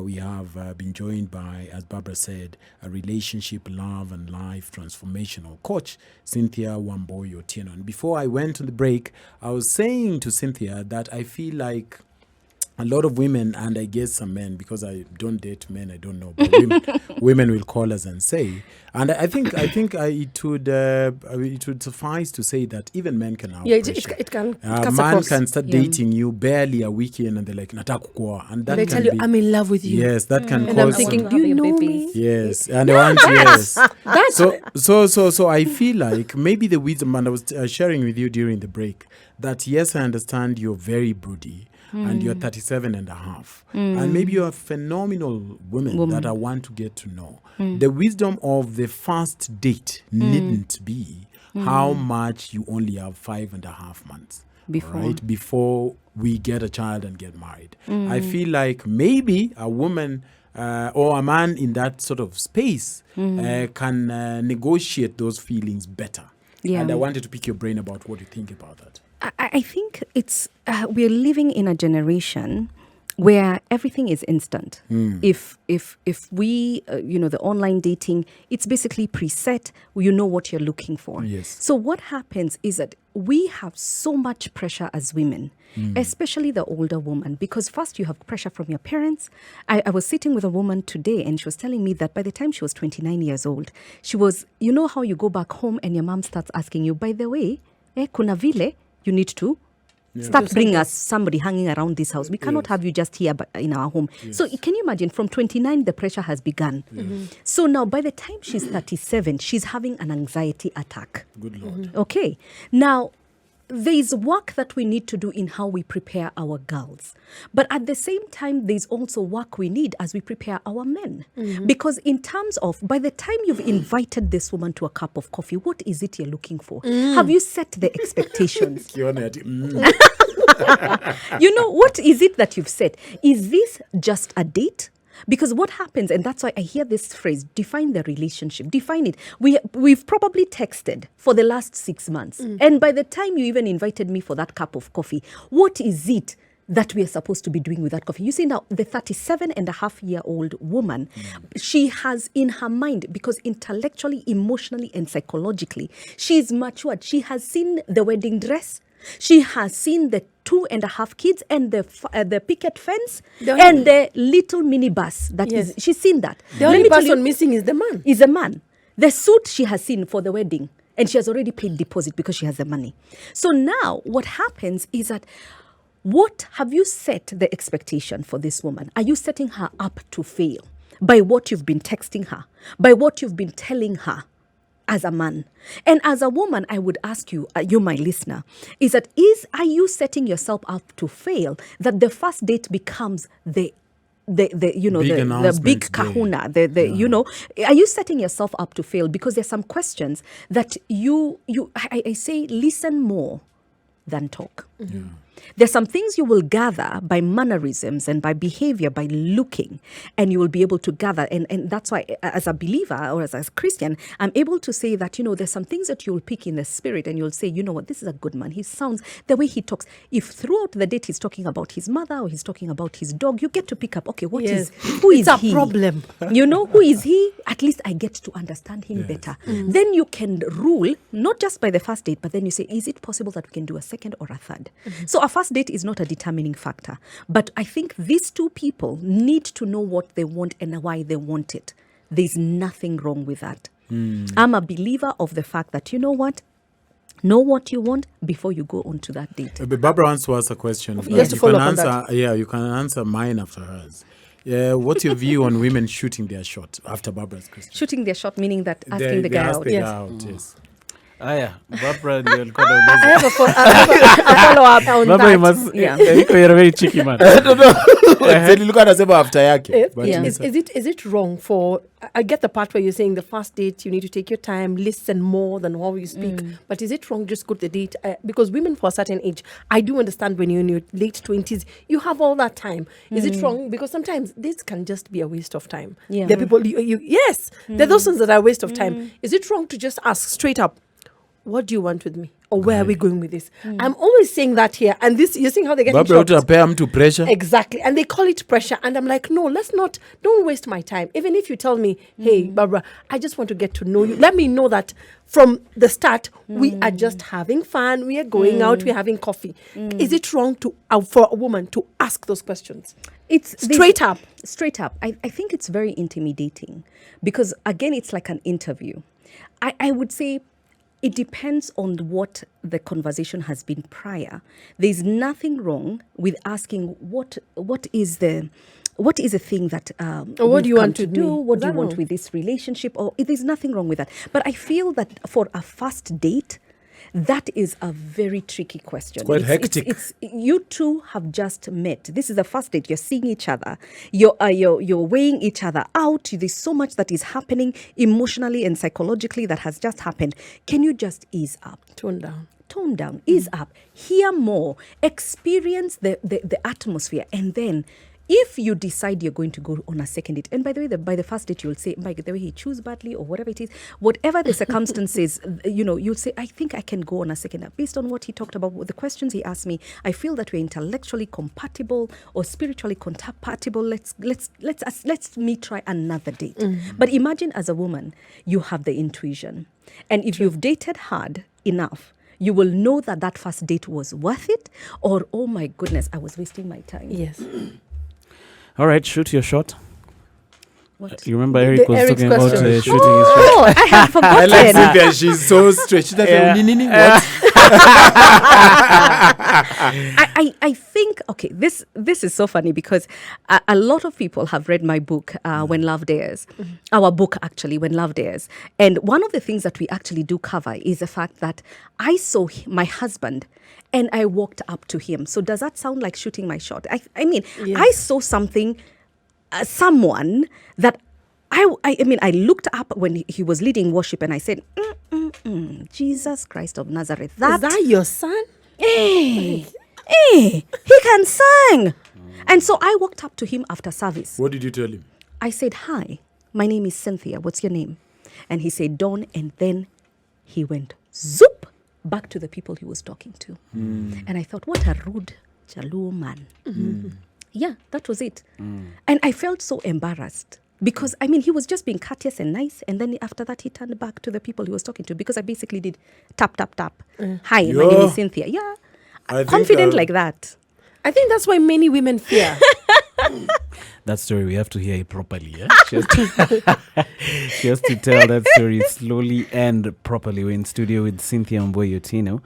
we have been joined by, as Barbara said, a relationship, love, and life transformational coach, Cynthia Wambui Otieno. And before I went on the break, I was saying to Cynthia that I feel like a lot of women, and I guess some men, because I don't date men, I don't know, but women will call us and say, and I think it would suffice to say that even men can have pressure. It can A cuts man across. can start dating you barely a weekend and they're like, nataka kuoa. And that They can tell you, be, I'm in love with you. yes, that can And I'm cause thinking, some- do you Have your know babies. me? yes, and they want yes. So I feel like maybe the wisdom, and I was sharing with you during the break that yes, I understand you're very broody. and you're 37 and a half, and maybe you're a phenomenal woman that I want to get to know. The wisdom of the first date needn't be how much you only have 5.5 months before we get a child and get married. I feel like maybe a woman or a man in that sort of space can negotiate those feelings better. Yeah. And I wanted to pick your brain about what you think about that. I think it's we're living in a generation where everything is instant. If we the online dating, it's basically preset. You know what you're looking for. Yes. So what happens is that we have so much pressure as women, especially the older woman, because first you have pressure from your parents. I was sitting with a woman today and she was telling me that by the time she was 29 years old, she was, you know how you go back home and your mom starts asking you, by the way, kuna vile you need to start bringing us somebody hanging around this house. We cannot have you just here in our home. So can you imagine, from 29, the pressure has begun. So now by the time she's 37, she's having an anxiety attack. Good Lord. Okay. Now, there is work that we need to do in how we prepare our girls. But at the same time, there's also work we need as we prepare our men. Because in terms of, by the time you've invited this woman to a cup of coffee, what is it you're looking for? Have you set the expectations? You know, what is it that you've set? Is this just a date? Because what happens, and that's why I hear this phrase, define the relationship, define it. We've probably texted for the last 6 months. And by the time you even invited me for that cup of coffee, what is it that we are supposed to be doing with that coffee? You see now, the 37-and-a-half-year-old woman, she has in her mind, because intellectually, emotionally, and psychologically, she's matured. She has seen the wedding dress. She has seen the 2.5 kids and the picket fence and the little minibus. She's seen that. The only person missing is the man. Is a man. The suit she has seen for the wedding, and she has already paid deposit because she has the money. So now what happens is that, what have you set the expectation for this woman? Are you setting her up to fail by what you've been texting her, by what you've been telling her as a man? And as a woman, I would ask you, you my listener, are you setting yourself up to fail, that the first date becomes the big kahuna, are you setting yourself up to fail? Because there's some questions that I say, listen more than talk. There's some things you will gather by mannerisms and by behavior, by looking, and you will be able to gather. And that's why, as a believer or as a Christian, I'm able to say that, there's some things that you'll pick in the spirit and you'll say, you know what, this is a good man. He sounds, the way he talks, if throughout the date he's talking about his mother or he's talking about his dog, you get to pick up, okay, who is he? It's a problem. Who is he? At least I get to understand him better. Then you can rule, not just by the first date, but then you say, is it possible that we can do a second or a third? So a first date is not a determining factor. But I think these two people need to know what they want and why they want it. There's nothing wrong with that. I'm a believer of the fact that, you know what? Know what you want before you go on to that date. But Barbara wants to ask a question. Yes, you can answer. Yeah, you can answer mine after hers. What's your view on women shooting their shot after Barbara's question? Shooting their shot, meaning that asking the guy out. Yes. Barbara, I have a follow-up on Barbara, you that. must, you're a very cheeky man. After yake. But Is it wrong for, I get the part where you're saying the first date, you need to take your time, listen more than how you speak. But is it wrong just go to the date? Because women for a certain age, I do understand when you're in your late 20s, you have all that time. Is it wrong? Because sometimes this can just be a waste of time. Yeah. There are people, there are those things that are a waste of time. Is it wrong to just ask straight up, what do you want with me? Or where are we going with this? I'm always saying that here. And this, you're seeing how they get to pressure. Exactly. And they call it pressure. And I'm like, no, don't waste my time. Even if you tell me, hey, Barbara, I just want to get to know you. Let me know that from the start, we are just having fun. We are going out. We're having coffee. Is it wrong for a woman to ask those questions? It's straight up. Straight up. I think it's very intimidating because, again, it's like an interview. I would say, it depends on what the conversation has been prior. There's nothing wrong with asking what is the thing that or what do you want to do? What do you want with this relationship? Or there's nothing wrong with that. But I feel that for a first date, That is a very tricky question. It's quite hectic. You two have just met. This is the first date. You're seeing each other. You're weighing each other out. There's so much that is happening emotionally and psychologically that has just happened. Can you just ease up? Tone down, ease up, hear more, experience the atmosphere, and then if you decide you're going to go on a second date, and by the way, by the first date, you'll say, by the way, he chose badly or whatever it is, whatever the circumstances, you'll say, I think I can go on a second date. Based on what he talked about, the questions he asked me, I feel that we're intellectually compatible or spiritually compatible. Let's me try another date. But imagine as a woman, you have the intuition. And if you've dated hard enough, you will know that first date was worth it, or, oh my goodness, I was wasting my time. Yes. All right, shoot your shot. What? You remember Eric was Eric's talking about question. shooting his shot? Oh, I have I forgotten. like Cynthia. She's so straight. She's like, what? I think, okay, this is so funny because a lot of people have read my book, When Love Dares, our book actually, When Love Dares. And one of the things that we actually do cover is the fact that I saw my husband and I walked up to him. So does that sound like shooting my shot? I mean, Yes. I saw something, someone that I mean, I looked up when he was leading worship and I said, Jesus Christ of Nazareth. Is that your son? Hey, he can sing. And so I walked up to him after service. What did you tell him? I said, hi, my name is Cynthia. What's your name? And he said, Dawn. And then he went zoop back to the people he was talking to. And I thought, what a rude Jaluo man. Yeah, that was it. And I felt so embarrassed because, I mean, he was just being courteous and nice. And then after that, he turned back to the people he was talking to because I basically did tap, tap, tap. Hi, my name is Cynthia. Yeah, I think, confident like that. I think that's why many women fear. That story, we have to hear it properly. Yeah? She has to tell that story slowly and properly. We're in studio with Cynthia Wambui Otieno,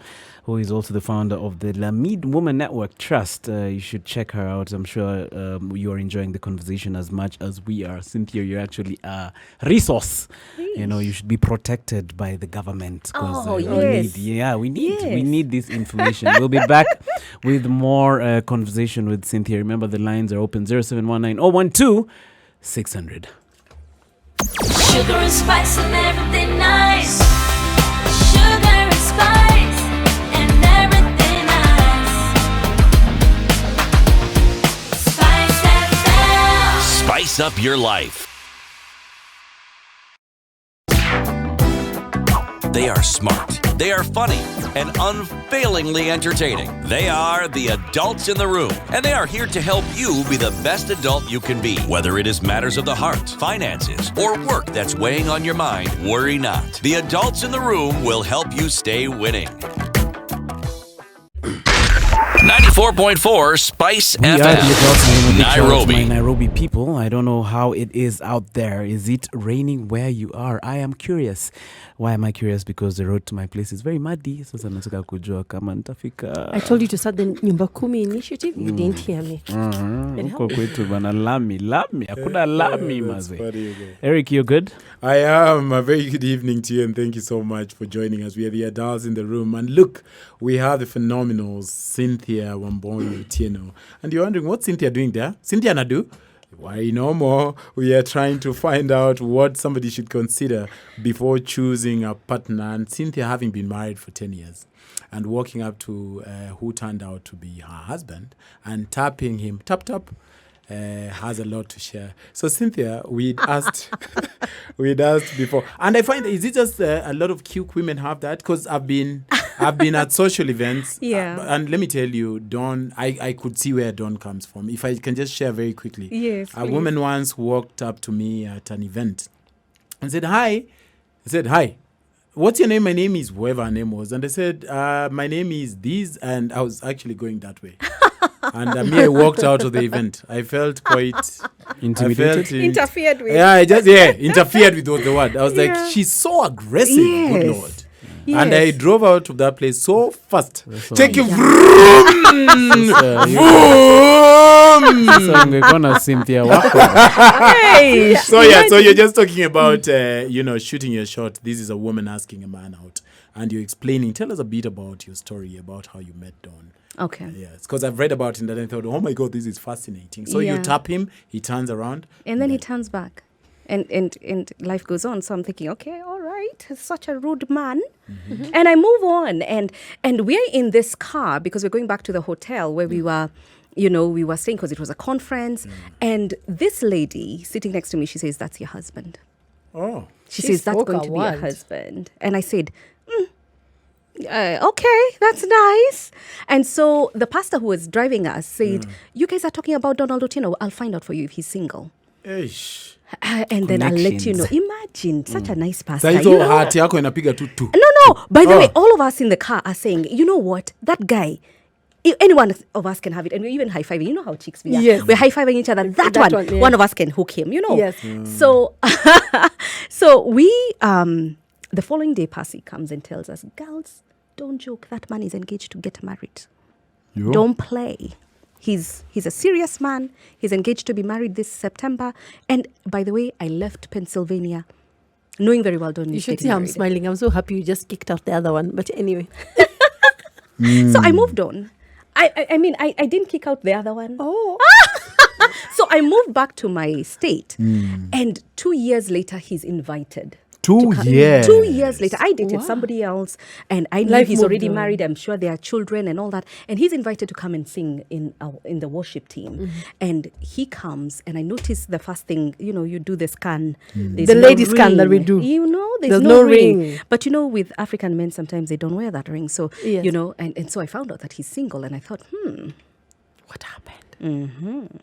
who is also the founder of the Lamid Woman Network Trust. You should check her out. I'm sure you are enjoying the conversation as much as we are. Cynthia, you're actually a resource. You know, you should be protected by the government. Oh, we need this information. We'll be back with more conversation with Cynthia. Remember, the lines are open 0719 012 600. Sugar and spice and everything nice. Sugar and spice and everything nice. Spice FM. Spice up your life. They are smart, they are funny, and unfailingly entertaining. They are the adults in the room, and they are here to help you be the best adult you can be. Whether it is matters of the heart, finances, or work that's weighing on your mind, worry not. The adults in the room will help you stay winning. 94.4 Spice We are the adults in the FM, Nairobi. Nairobi. My Nairobi people, I don't know how it is out there. Is it raining where you are? I am curious. Why am I curious? Because the road to my place is very muddy. Sasa nataka kujua kama nitafika. I told you to start the Nyumba Kumi initiative. You didn't hear me. Huko kwetu bana lami. Hakuna lami That's maze. funny again. Eric, you're good? I am. A very good evening to you, and thank you so much for joining us. We are the adults in the room. And look, we have the phenomenal Cynthia Wambui Otieno. And you're wondering, what's Cynthia doing there? Cynthia Nadu? Why no more? We are trying to find out what somebody should consider before choosing a partner. And Cynthia, having been married for 10 years and walking up to who turned out to be her husband and tapping him, tap, tap, has a lot to share. So Cynthia, we'd asked before, and I find, is it just a lot of cute women have that? Because I've been at social events, Yeah. and let me tell you, Dawn, I could see where Dawn comes from. If I can just share very quickly, Yes, a please. woman once walked up to me at an event and said, "Hi," I said, "Hi. What's your name?" "My name is," whoever her name was. And I said, "My name is this," and I was actually going that way. And I walked out of the event. I felt quite Intimidated? Interfered with. Yeah, interfered with the word. I was like, she's so aggressive. Good Yes. Lord. And I Yes. drove out of that place so fast. So Taking So vroom. we're gonna Cynthia wako. Hey, So yeah, so you're just talking about shooting your shot. This is a woman asking a man out, and you're explaining. Tell us a bit about your story, about how you met Don. Okay. Yes, because I've read about it and then I thought, oh my God, this is fascinating. So you Yeah. tap him, he turns around, And then he turns back. And life goes on. So I'm thinking, okay, all right, he's such a rude man. And I move on. And we're in this car because we're going back to the hotel where we were, we were staying because it was a conference. And this lady sitting next to me, she says, that's your husband. Oh, She She says, that's spoke going her to be your word. husband. And I said, okay, that's nice. And so the pastor who was driving us said, you guys are talking about Donald Otieno. I'll find out for you if he's single. eish. And then I'll let you know. Connections. Imagine such a nice pastor. Saizo heart yako inapiga tu. No. By the way, all of us in the car are saying, you know what? That guy, any one of us can have it. And we're even high-fiving. You know how chicks we are. Yes. We're high-fiving each other. That one, yeah. one of us can hook him, Yes. So, so we, the following day, Percy comes and tells us, girls, don't joke. That man is engaged to get married. Yo. Don't play. He's a serious man. He's engaged to be married this September. And by the way, I left Pennsylvania knowing very well Don You is should getting see I'm married. smiling. I'm so happy you just kicked out the other one. But anyway. So I moved on. I mean, I didn't kick out the other one. Oh. So I moved back to my state. And 2 years later, he's invited. 2 years. 2 years later, I dated Wow. somebody else, and I knew Life he's moved already on. married. I'm sure there are children and all that. And he's invited to come and sing in the worship team. And he comes, and I noticed the first thing, you do the scan. There's The lady scan that we ring. do. There's There's no no ring. ring. But with African men, sometimes they don't wear that ring. So, Yes. and so I found out that he's single, and I thought, What happened?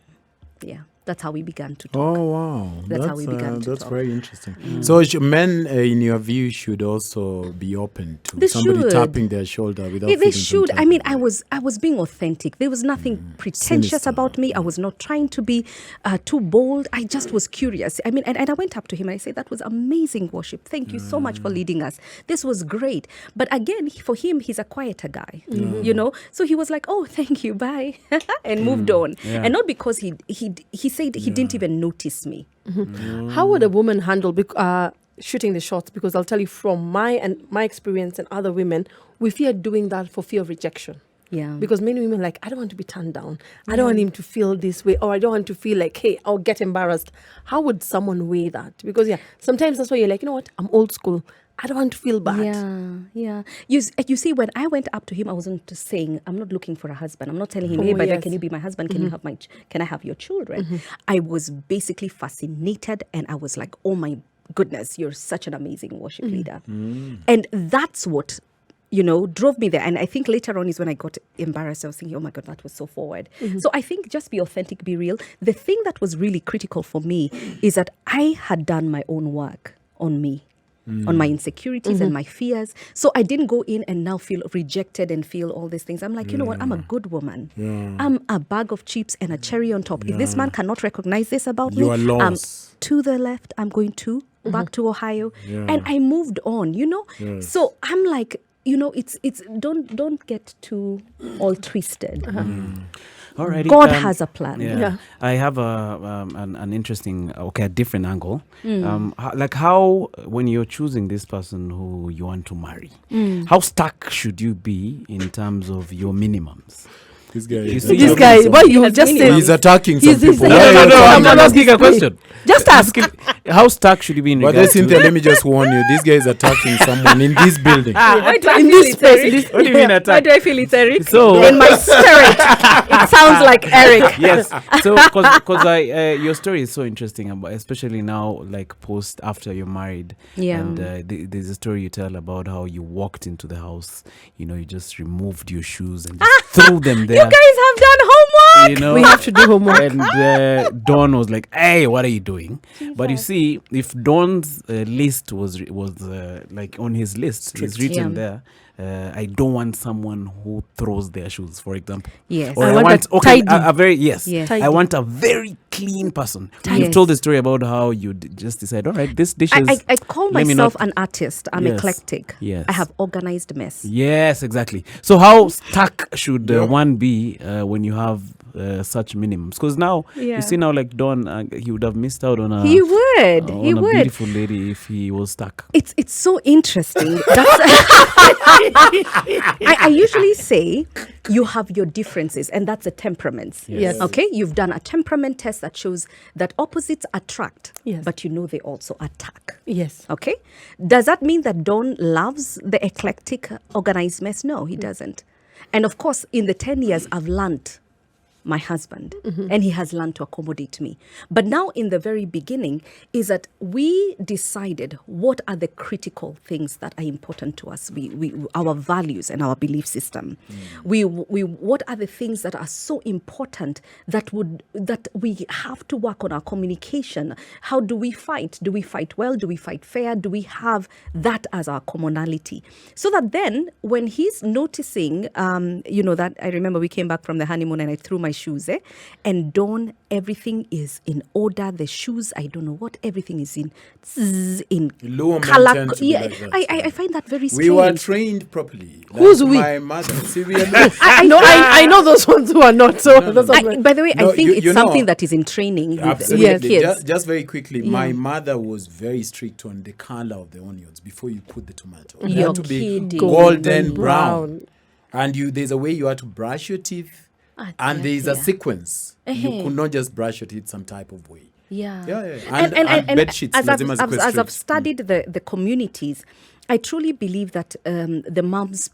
yeah, that's how we began to talk. Oh wow, That's how we began to That's talk. very interesting. So men, in your view, should also be open to They somebody should. tapping their shoulder without. They feeling should. some I type mean, of- I was being authentic. There was nothing pretentious Sinister. about me. I was not trying to be too bold. I just was curious. I mean, and I went up to him and I said, that was amazing worship. Thank you so much for leading us. This was great. But again, for him, he's a quieter guy, So he was like, oh, thank you, bye, and moved on. Yeah. And not because he said he didn't even notice me. How would a woman handle shooting the shots? Because I'll tell you from my experience and other women, we fear doing that for fear of rejection. Yeah. Because many women are like, I don't want to be turned down. I don't want him to feel this way. Or I don't want to feel like, hey, I'll get embarrassed. How would someone weigh that? Because, sometimes that's why you're like, you know what? I'm old school. I don't want to feel bad. Yeah. You see, when I went up to him, I wasn't saying, I'm not looking for a husband. I'm not telling him, Oh, hey, by the way, yes. can you be my husband? Can you have can I have your children? I was basically fascinated, and I was like, oh my goodness, you're such an amazing worship leader. And that's what, drove me there. And I think later on is when I got embarrassed. I was thinking, oh my God, that was so forward. So I think just be authentic, be real. The thing that was really critical for me is that I had done my own work on me. On my insecurities and my fears. So I didn't go in and now feel rejected and feel all these things. I'm like, you know what? I'm a good woman. I'm a bag of chips and a cherry on top. If this man cannot recognize this about You me, are lost. to the left, I'm going to back to Ohio. And I moved on, Yes. So I'm like, it's don't get too all twisted. Alrighty, God has a plan. Yeah. I have an interesting, a different angle. How when you're choosing this person who you want to marry, how stuck should you be in terms of your minimums? This guy. You is see- This attacking guy, some- why you has just meaning. say He's attacking He's- some he's- people. No, no, no, I'm no, not no, asking a this- question. Just ask. How stuck should you be in But regards Cynthia, let me just warn you. This guy is attacking someone in this building. Why do I In feel this it's space, Eric? in this- What do you mean Why attack? do I feel it's Eric? So- in my spirit, it sounds like Eric. Yes. So, because your story is so interesting, especially now, like after you're married. Yeah. And there's a story you tell about how you walked into the house. You just removed your shoes and just threw them there. You guys have done homework. We have to do homework. And Dawn was like, "Hey, what are you doing?" But you see, if Dawn's list was like on his list, it's written there. I don't want someone who throws their shoes, for example. Yes. Or I I want want a tidy. a very yes. Yes. I want a very clean person. Yes. You've told the story about how you just decide, all right, this dish is. I call let me myself not- an artist. I'm Yes. eclectic. Yes. I have organized mess. Yes, exactly. So how stuck should Yeah. one be when you have such minimums? Because now Yeah. you see now, like Don, he would have missed out on a He would. on He a would. beautiful lady if he was stuck. It's so interesting. I usually say you have your differences, and that's the temperaments. Yes. Okay. You've done a temperament test that shows that opposites attract, Yes. but you know they also attack. Yes. Okay. Does that mean that Don loves the eclectic organized mess? No, he doesn't. And of course, in the 10 years, I've learned my husband, and he has learned to accommodate me. But now in the very beginning is that we decided what are the critical things that are important to us, we our values and our belief system. We what are the things that are so important that we have to work on our communication. How do we fight? Do we fight well? Do we fight fair? Do we have that as our commonality? So that then when he's noticing, that I remember we came back from the honeymoon and I threw my shoes, and Dawn, everything is in order. The shoes, I don't know what, everything is in Lower color. men tend to be Yeah, like that, I find that very We strange. were trained properly. Who's Like we? My mother. See, we are I know those ones who are not. So that's what By the way, No, I think you it's know- something that is in training with Absolutely. kids. Just very quickly, my mother was very strict on the color of the onions before you put the tomato. They You're had to be kidding. golden brown. Brown. And there's a way you have to brush your teeth, and there is a sequence. You could not just brush your teeth some type of way. Yeah. Yeah. And bed sheets, as lazima zikuwe I've strict. studied the communities, I truly believe that the moms,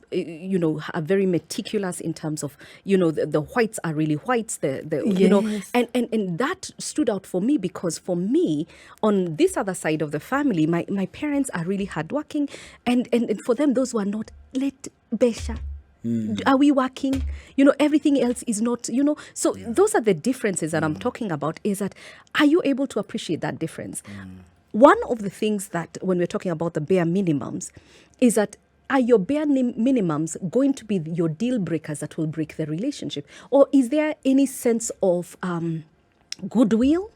are very meticulous in terms of, the whites are really whites, Yes. and that stood out for me because for me, on this other side of the family, my parents are really hardworking, and for them, those who are not, let Besha. Are we working? Everything else is not, So those are the differences that I'm talking about, is that are you able to appreciate that difference? One of the things that when we're talking about the bare minimums is that are your bare minimums going to be your deal breakers that will break the relationship? Or is there any sense of goodwill?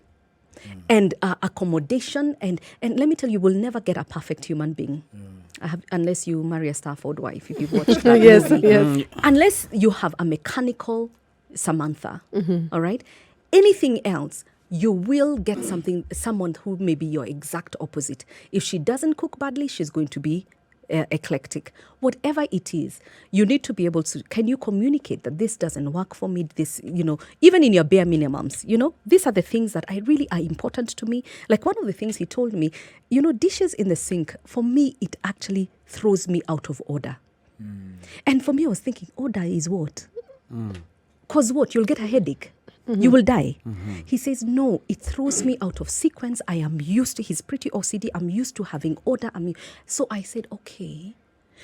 And accommodation, and let me tell you, we'll never get a perfect human being. Unless you marry a Stafford wife, if you've watched that Yes, movie. yes. Unless you have a mechanical Samantha, all right? Anything else, you will get someone who may be your exact opposite. If she doesn't cook badly, she's going to be eclectic. Whatever it is, you need to be able to, can you communicate that this doesn't work for me, this, even in your bare minimums, these are the things that I really are important to me. Like one of the things he told me, dishes in the sink, for me, it actually throws me out of order. And for me, I was thinking, order is what? Because what? You'll get a headache. You will die. He says, no, it throws me out of sequence. I am used to, he's pretty OCD. I'm used to having order. So I said, okay,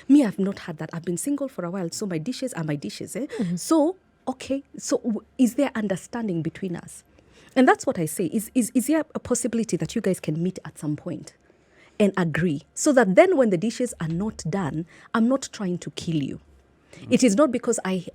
me, I've not had that. I've been single for a while. So my dishes are my dishes. So, okay. So is there understanding between us? And that's what I say. Is there a possibility that you guys can meet at some point and agree? So that then when the dishes are not done, I'm not trying to kill you. It is not because I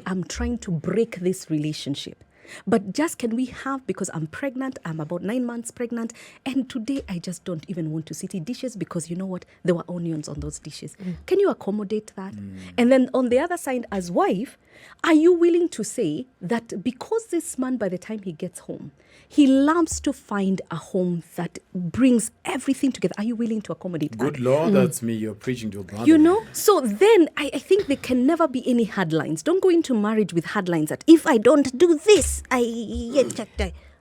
am trying to break this relationship. But just can we have, because I'm pregnant, I'm about 9 months pregnant, and today I just don't even want to sit in dishes because you know what? There were onions on those dishes. Can you accommodate that? And then on the other side, as wife, are you willing to say that because this man, by the time he gets home, he loves to find a home that brings everything together. Are you willing to accommodate that? Good Lord, that's me. You're preaching to a brother. So then I think there can never be any hard lines. Don't go into marriage with hard lines that if I don't do this,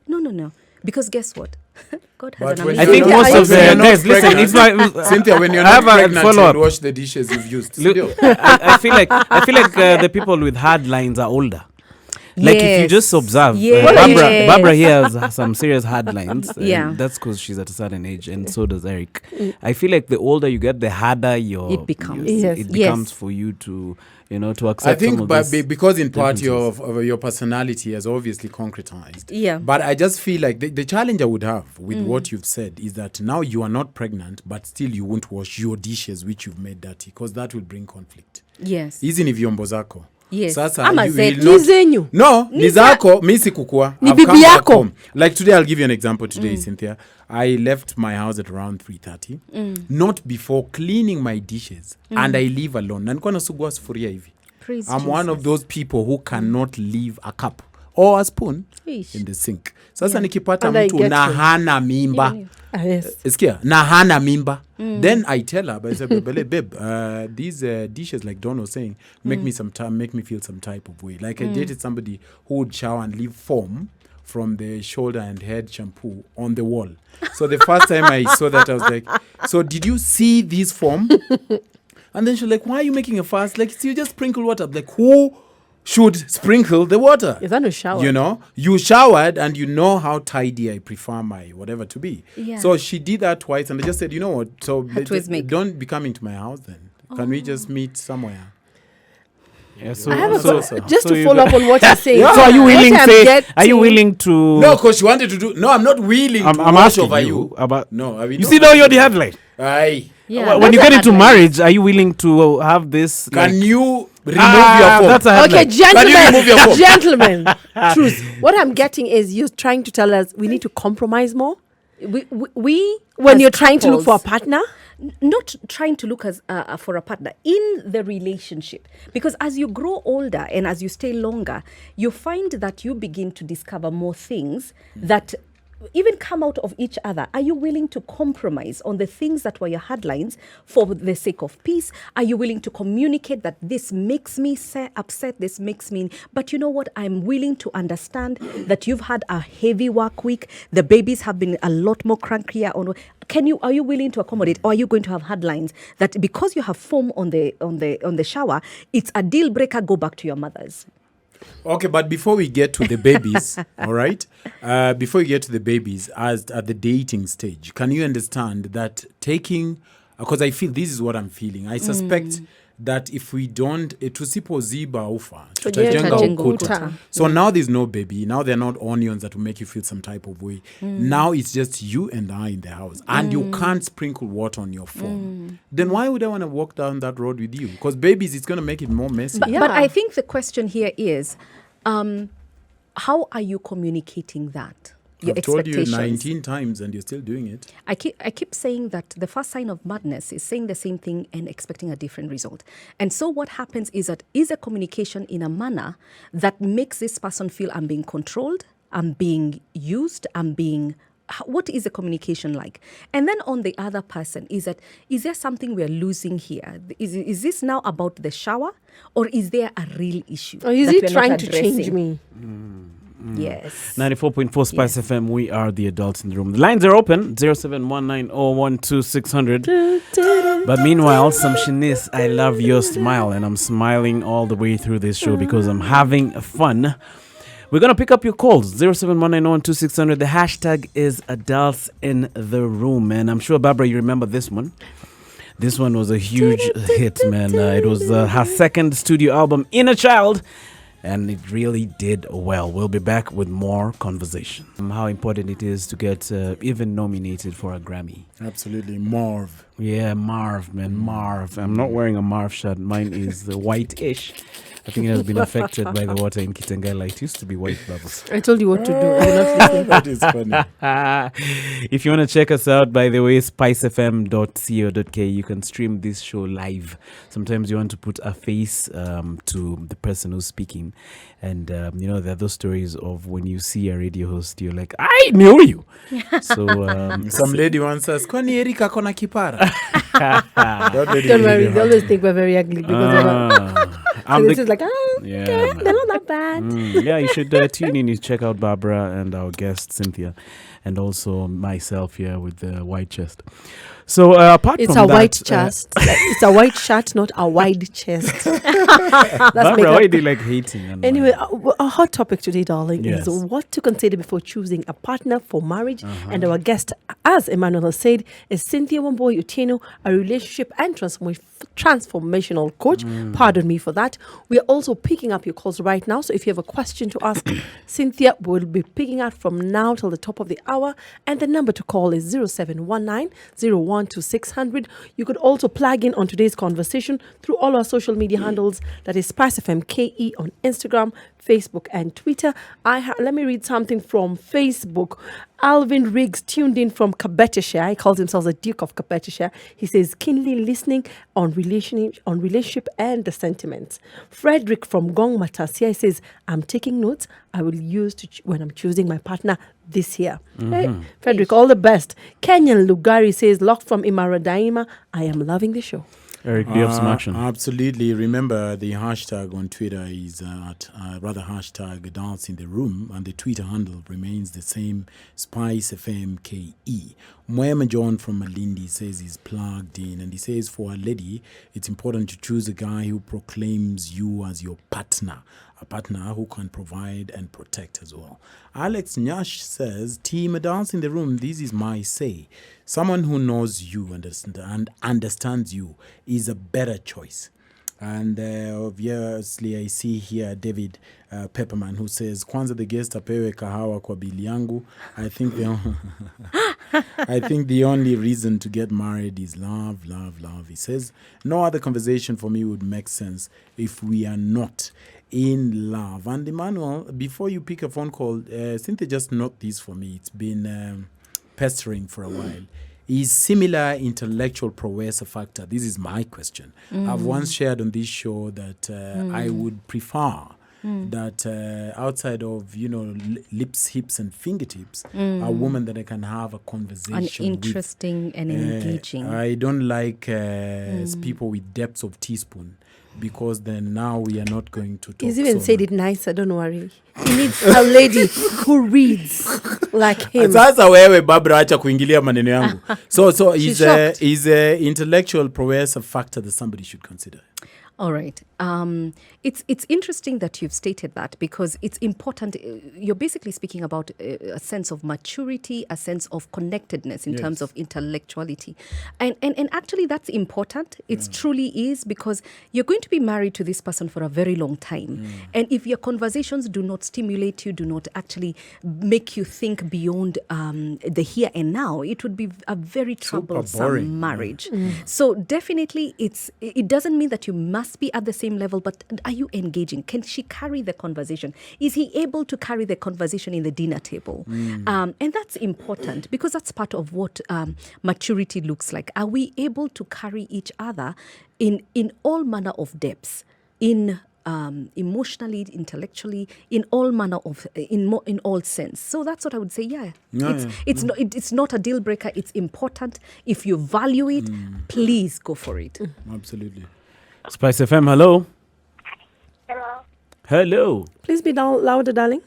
No. Because guess what? God has But an when I amazing think you're most not- of when the you're not guys, listen, pregnant- it's not. Cynthia, when you're I have not a pregnant, follow-up. you wash the dishes you've used. Look, Still. I feel like the people with hard lines are older. Like if you just observe, Yes. Barbara here has some serious hard lines. and Yeah. that's because she's at a certain age, and so does Eric. I feel like the older you get, the harder It becomes. Yes. it Yes. becomes for you to to accept. I think, some of but these because in part differences. of your personality has obviously concretized. Yeah. But I just feel like the challenge I would have with what you've said is that now you are not pregnant, but still you won't wash your dishes which you've made dirty, because that will bring conflict. Yes. Hizi ni vyombo zako. Yes. Sasa Ama you zetu. will not- Ni zenyu. No, ni zako, mi sikukua. Ni I've bibi come back yako. home. Like today, I'll give you an example today, Cynthia. I left my house at around 3:30. Not before cleaning my dishes. And I leave alone. Na nilikuwa nasugua sufuria hivi. Praise I'm one of Jesus. those people who cannot leave a cup or a spoon Ish. in the sink. Sasa nikipata And I mtu get na you. hana mimba. Yes. Sikia, na hana mimba. Then I tell her, but I say, babe, these dishes, like Don was saying, make me feel some type of way. Like I dated somebody who would shower and leave foam from the shoulder and head shampoo on the wall. So the first time I saw that, I was like, so did you see this foam? And then she's like, why are you making a fuss? Like, you just sprinkle water. I'm like, who should sprinkle the water? Is that no shower? You know, you showered and you know how tidy I prefer my whatever to be. Yeah. So she did that twice and I just said, you know what? So Hatuwezi make. don't be coming to my house then. Can we just meet somewhere? Yeah, so, I have a so, just so to you follow got- up on what you're saying. So are you What willing? I'm Are you getting- willing to? No, because she wanted to do. No, I'm not willing I'm to watch asking over you you. about. No, I mean, You see, now you're the headline. Aye. Yeah, When you that's get a into headline. marriage, are you willing to have this? Can you remove Ah, your phone? that's a headline. Okay, Can you remove your phone? gentlemen, truth. What I'm getting is you're trying to tell us we need to compromise more We when as you're trying to look for a couples, partner. not trying to look as for a partner in the relationship, because as you grow older and as you stay longer, you find that you begin to discover more things that even come out of each other. Are you willing to compromise on the things that were your headlines for the sake of peace? Are you willing to communicate that this makes me upset, this makes me, but you know what, I'm willing to understand that you've had a heavy work week, the babies have been a lot more crankier on. Are you willing to accommodate, or are you going to have headlines that because you have foam on the shower, it's a deal breaker, go back to your mother's? Okay, but before we get to the babies, all right? Before we get to the babies, as at the dating stage, can you understand that taking, because I feel this is what I'm feeling. I suspect that if we don't, tusipoziba ufa, tutajenga ukuta. So now there's no baby. Now they're not onions that will make you feel some type of way. Now it's just you and I in the house. And you can't sprinkle water on your phone. Then why would I want to walk down that road with you? Because babies, it's going to make it more messy. But I think the question here is, how are you communicating that? Your I've told you expectations. 19 times and you're still doing it. I keep saying that the first sign of madness is saying the same thing and expecting a different result. And so what happens is that is a communication in a manner that makes this person feel I'm being controlled, I'm being used, what is the communication like? And then on the other person is there something we're losing here? Is this now about the shower, or is there a real issue? Or is that he we're not trying to change addressing? me? Yes. 94.4 Spice FM. We are the adults in the room. The lines are open. 0719012600. But meanwhile, some Shanice, I love your smile, and I'm smiling all the way through this show because I'm having fun. We're going to pick up your calls. 0719012600. The hashtag is adults in the room. And I'm sure, Barbara, you remember this one. This one was a huge hit, man. It was her second studio album, Inner Child. And it really did well. We'll be back with more conversation. How important it is to get even nominated for a Grammy. Absolutely. Marv. Yeah, Marv, man. Marv. I'm not wearing a Marv shirt. Mine is white-ish. I think it has been affected by the water in Kitengela. It used to be white bubbles. I told you what to do. You're not listening. That is funny. If you want to check us out, by the way, spicefm.co.k. You can stream this show live. Sometimes you want to put a face to the person who's speaking. And, there are those stories of when you see a radio host, you're like, I knew you. So, Some lady once says, Kwani Erika kona kipara? That lady Don't really worry. They hurt always me. think we're very ugly because I'm this the- is like, Yeah, okay, man. they're not that bad. Yeah, you should tune in. You check out Barbara and our guest Cynthia, and also myself here with the white chest. So apart It's from a that, white chest. It's a white shirt, not a wide chest. Let's make Barbara, why up. do you like hating? on Anyway, my- a hot topic today, darling, Yes. is what to consider before choosing a partner for marriage. And our guest, as Emmanuel has said, is Cynthia Wambui Otieno, a relationship and transformational coach. Pardon me for that. We are also picking up your calls right now. So if you have a question to ask Cynthia, we'll be picking out from now till the top of the hour. And the number to call is 0719 01 091-600. You could also plug in on today's conversation through all our social media handles. That is Spice FM KE on Instagram, Facebook, and Twitter. Let me read something from Facebook. Alvin Riggs tuned in from Kabetishire. He calls himself the Duke of Kabetishire. He says, keenly listening on relationship and the sentiments. Frederick from Gong Matasia, he says, I'm taking notes I will use when I'm choosing my partner this year. Hey, Frederick, all the best. Kenyan Lugari says, locked from Imara Daima, I am loving the show. Eric, do you have some action? Absolutely. Remember, the hashtag on Twitter is hashtag Dance in the Room, and the Twitter handle remains the same, Spice FM KE. Mwema John from Malindi says he's plugged in, and he says, for a lady, it's important to choose a guy who proclaims you as your partner, a partner who can provide and protect as well. Alex Nyash says, Team Dance in the Room, this is my say. Someone who knows you and understands you is a better choice. And obviously, I see here David Pepperman, who says, Kwanza the guest apewe kahawa kwa bili yangu. I think the only reason to get married is love, love, love. He says, no other conversation for me would make sense if we are not in love. And Emmanuel, before you pick a phone call, Cynthia, just note this for me. It's been pestering for a while. Is similar intellectual prowess a factor? This is my question. I've once shared on this show that I would prefer that outside of, lips, hips, and fingertips, a woman that I can have a conversation An interesting with. and engaging. I don't like people with depths of teaspoon, because then now we are not going to talk. He's even so said much. it nicer, don't worry. He needs a lady who reads like him. Sasa wewe Barbara, acha kuingilia maneno yangu. So She's shocked. is intellectual prowess a factor that somebody should consider? All right. It's interesting that you've stated that, because it's important. You're basically speaking about a sense of maturity, a sense of connectedness in terms of intellectuality. And actually that's important. It truly is, because you're going to be married to this person for a very long time. And if your conversations do not stimulate you, do not actually make you think beyond the here and now, it would be a very troublesome boring. marriage. So definitely it doesn't mean that you must be at the same level, but are you engaging? Can she carry the conversation? Is he able to carry the conversation in the dinner table? And that's important, because that's part of what maturity looks like. Are we able to carry each other in all manner of depths, in emotionally, intellectually, in all manner of in all sense? So that's what I would say. It's not a deal breaker. It's important. If you value it, please go for it. Absolutely. Spice FM, hello. Hello. Hello. Please be louder, darling.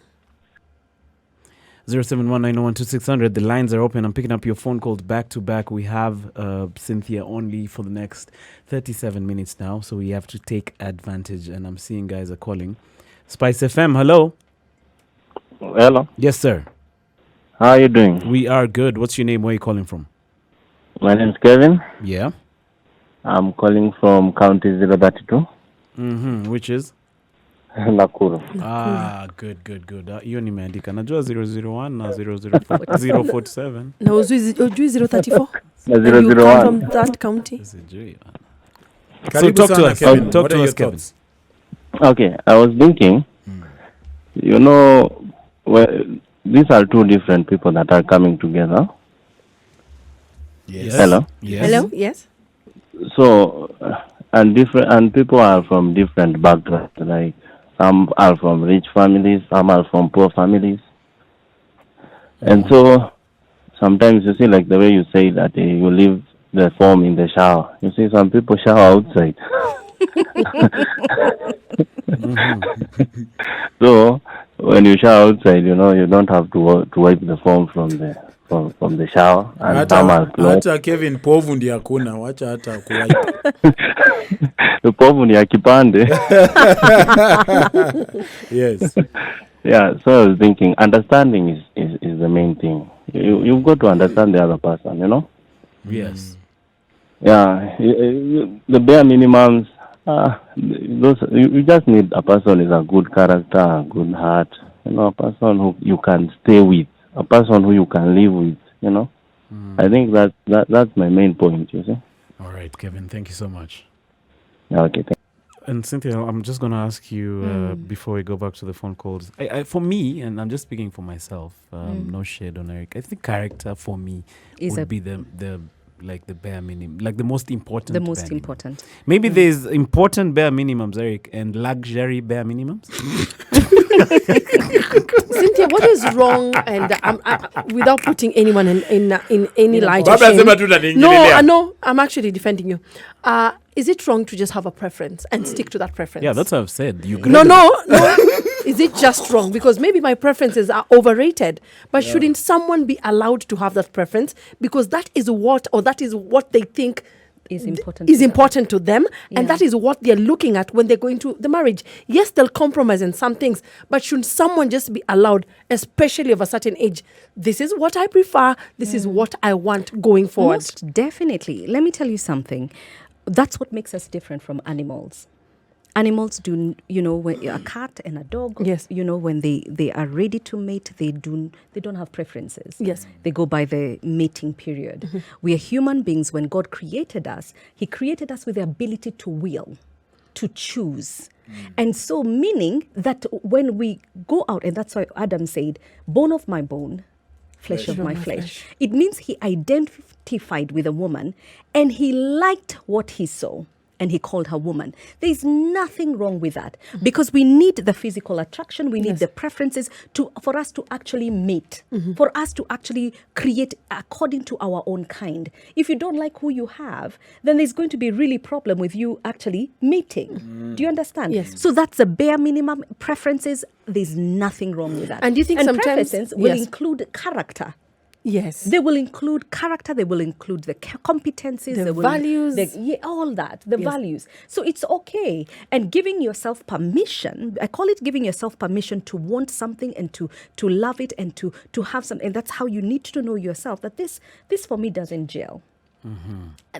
071901260. The lines are open. I'm picking up your phone calls back to back. We have Cynthia only for the next 37 minutes now, so we have to take advantage. And I'm seeing guys are calling. Spice FM, hello. Hello. Yes, sir. How are you doing? We are good. What's your name? Where are you calling from? My name is Kevin. Yeah. I'm calling from County 032, Which is? Nakuru. Good. Hiyo nimeandika. Najua 001 na 047. No, ujui 034. Na And you come 001. from that county. Sijui. So Karibu talk to sana, us. Kevin. Talk What to are us, your Kevin. thoughts? Okay, I was thinking, these are two different people that are coming together. Yes. Hello. Yes. Hello? Yes? So, and people are from different backgrounds. Like, some are from rich families, some are from poor families. And so, sometimes you see, like the way you say that you leave the foam in the shower. You see, some people shower outside. So, when you shower outside, you don't have to wipe the foam from the shower. And some are clothes. Hata Kevin povu ndi hakuna, wacha hata kuwipe. The povu ni ya kipande. Yes. Yeah, so I was thinking, understanding is the main thing. You've got to understand the other person, Yes. Yeah, the bare minimums, you just need a person with a good character, a good heart, a person who you can stay with, a person who you can live with, I think that's my main point, you see. All right, Kevin, thank you so much. Okay, And Cynthia, I'm just going to ask you before we go back to the phone calls. For me, and I'm just speaking for myself, no shade on Eric. I think character for me would be the bare minimum, like the most important. The most bare minimum. important. Maybe there's important bare minimums, Eric, and luxury bare minimums. Cynthia, what is wrong? And without putting anyone in any light or Baba shame. sema tu utaniingilia. No, I'm actually defending you. Is it wrong to just have a preference and stick to that preference? Yeah, that's what I've said. You No. Is it just wrong? Because maybe my preferences are overrated. But shouldn't someone be allowed to have that preference? Because that is what they think Is important. is to them. important to them, and Yeah. that is what they're looking at when they're going to the marriage. Yes, they'll compromise in some things, but should someone just be allowed, especially of a certain age, this is what I prefer, this is what I want going forward? Most definitely. Let me tell you something. That's what makes us different from animals. Animals do, when a cat and a dog, Yes. when they are ready to mate, they don't have preferences. Yes. They go by the mating period. We are human beings. When God created us, He created us with the ability to will, to choose. And so meaning that when we go out, and that's why Adam said, bone of my bone, flesh of my flesh. It means he identified with a woman and he liked what he saw. And he called her woman. There is nothing wrong with that because we need the physical attraction. We need the preferences for us to actually mate, for us to actually create according to our own kind. If you don't like who you have, then there's going to be really problem with you actually mating. Do you understand? Yes. So that's the bare minimum preferences. There's nothing wrong with that. And do you think sometimes- preferences will Yes. include character? Yes. They will include character, they will include the competencies, The they will, values. all that, the Yes. values. So it's okay. And giving yourself permission, I call it giving yourself permission to want something and to love it and to have something. And that's how you need to know yourself that this for me doesn't gel.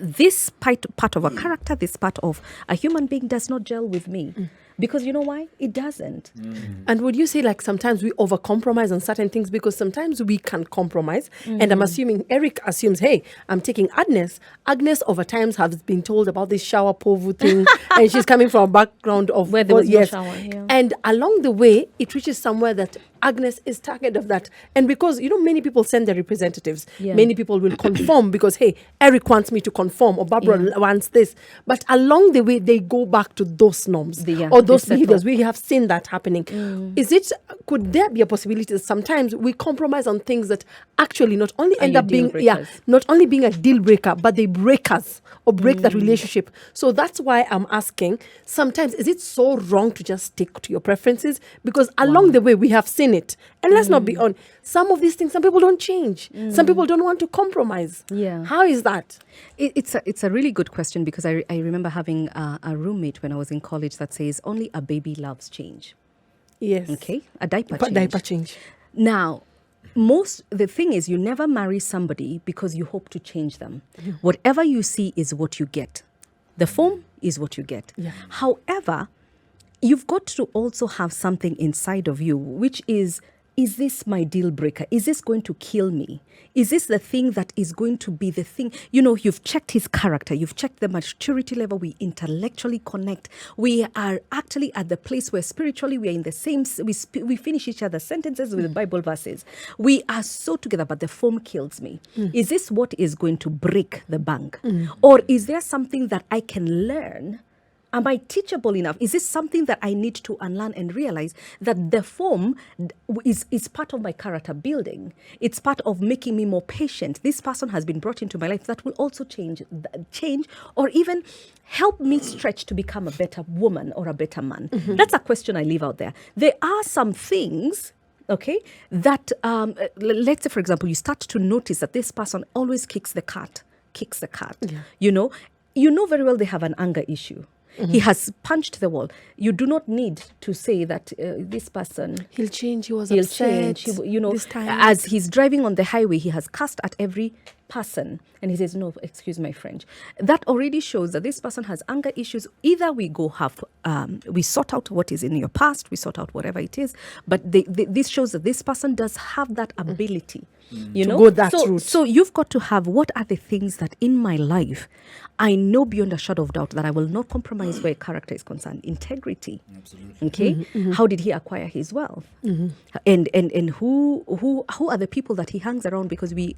This part of a character, this part of a human being does not gel with me. Because you know why? It doesn't. And would you say like sometimes we overcompromise on certain things because sometimes we can compromise? And I'm assuming Eric assumes, hey, I'm taking Agnes. Agnes over times has been told about this shower povu thing and she's coming from a background of Where there was no shower, yeah. And along the way, it reaches somewhere that Agnes is target of that. And because, many people send their representatives. Yeah. Many people will conform because, hey, Eric wants me to conform or Barbara wants this. But along the way, they go back to those norms or those they settle. behaviors. We have seen that happening. Could there be a possibility that sometimes we compromise on things that actually not only end your up being, deal breakers. not only being a deal breaker, but they break us or break that relationship. So that's why I'm asking, sometimes is it so wrong to just stick to your preferences? Because along the way, we have seen it. And let's not be on some of these things, some people don't change. Some people don't want to compromise. Yeah. How is that? It's a really good question because I remember having a roommate when I was in college that says only a baby loves change. Yes. Okay, a diaper But change. diaper change. Now, the thing is, you never marry somebody because you hope to change them. Whatever you see is what you get. The form is what you get. Yeah. However, you've got to also have something inside of you, which is this my deal breaker? Is this going to kill me? Is this the thing that is going to be the thing? You've checked his character. You've checked the maturity level. We intellectually connect. We are actually at the place where spiritually we are in the same, we finish each other's sentences with the Bible verses. We are so together, but the form kills me. Is this what is going to break the bank? Or is there something that I can learn? Am I teachable enough? Is this something that I need to unlearn and realize that the form is part of my character building? It's part of making me more patient. This person has been brought into my life that will also change or even help me stretch to become a better woman or a better man. That's a question I leave out there. There are some things, okay, that let's say, for example, you start to notice that this person always kicks the cat. Yeah. You know very well they have an anger issue. He has punched the wall. You do not need to say that this person... He'll change. He was He'll upset. change. This time. As he's driving on the highway, he has cussed at every person. And he says, no, excuse my French. That already shows that this person has anger issues. Either we we sort out what is in your past, we sort out whatever it is. But this shows that this person does have that ability You To know, go that so route. so you've got to have, what are the things that in my life I know beyond a shadow of doubt that I will not compromise where character is concerned. Integrity. Absolutely. Okay. How did he acquire his wealth? And who are the people that he hangs around? Because we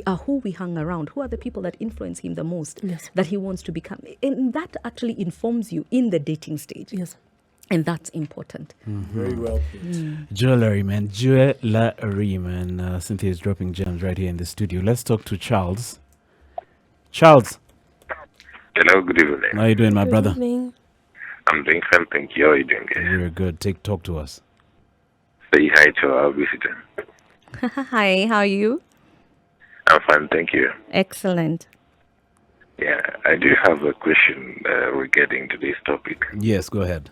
are who we hang around. Who are the people that influence him the most? Yes. That he wants to become. And that actually informs you in the dating stage. Yes. And that's important. Very well put. Jewelry, man. Jewelry, man. Cynthia is dropping gems right here in the studio. Let's talk to Charles. Charles, Hello, good evening. how are you doing, my brother? Evening. I'm doing fine, thank you. How are you doing, guys? We're good. Talk to us. Say hi to our visitor. Hi, how are you? I'm fine, thank you. Excellent. Yeah, I do have a question regarding today's topic. Yes, go ahead.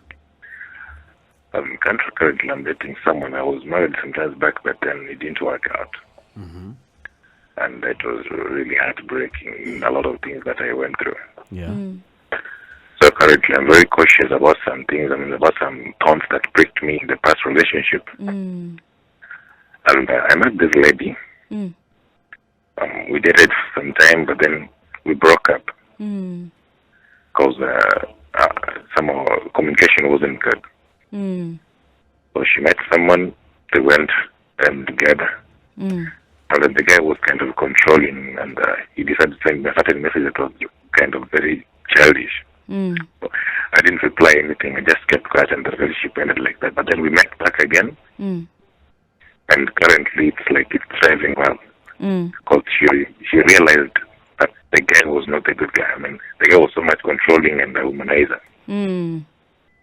Currently, I'm dating someone. I was married some times back, but then it didn't work out. And it was really heartbreaking, a lot of things that I went through. Yeah. So currently, I'm very cautious about some things. About some thorns that pricked me in the past relationship. And I met this lady. We dated for some time, but then we broke up because somehow communication wasn't good. So she met someone, they went together. And then the guy was kind of controlling, and he decided to send me a certain message that was kind of very childish. So I didn't reply anything. I just kept quiet, and the relationship ended like that. But then we met back again, and currently it's like it's thriving well. Because she realized that the guy was not a good guy. I mean, the guy was so much controlling and a womanizer.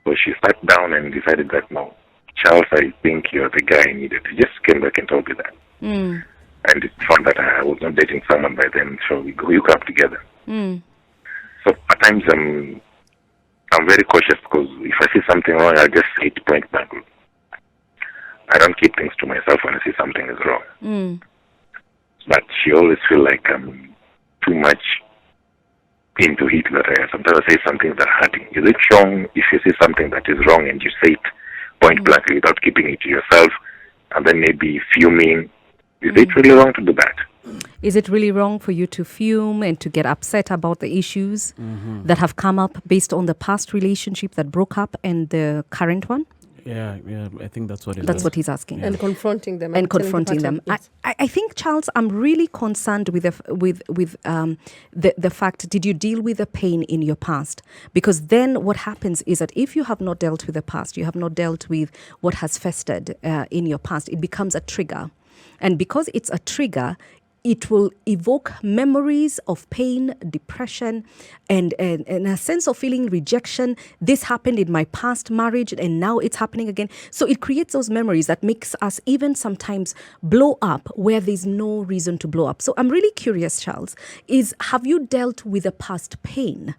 So she sat down and decided that, no, Charles, I think you're the guy I needed. She just came back and told me that. And it found that I was not dating someone by then, so we hook up together. So at times I'm very cautious because if I see something wrong, I'll just say it point blank. I don't keep things to myself when I see something is wrong. But she always feel like I'm too much into it that I sometimes I say some things that are hurting. Is it wrong if you see something that is wrong and you say it point blank without keeping it to yourself and then maybe fuming? Is it really wrong to do that? Is it really wrong for you to fume and to get upset about the issues that have come up based on the past relationship that broke up and the current one? Yeah, I think that's what it is. That's what he's asking. And confronting them. And telling the confronting them. pattern. Yes. I think, Charles, I'm really concerned with the fact, did you deal with the pain in your past? Because then what happens is that if you have not dealt with the past, you have not dealt with what has festered in your past, it becomes a trigger. And because it's a trigger, it will evoke memories of pain, depression, and a sense of feeling rejection. This happened in my past marriage, and now it's happening again. So it creates those memories that makes us even sometimes blow up where there's no reason to blow up. So I'm really curious, Charles, have you dealt with the past pain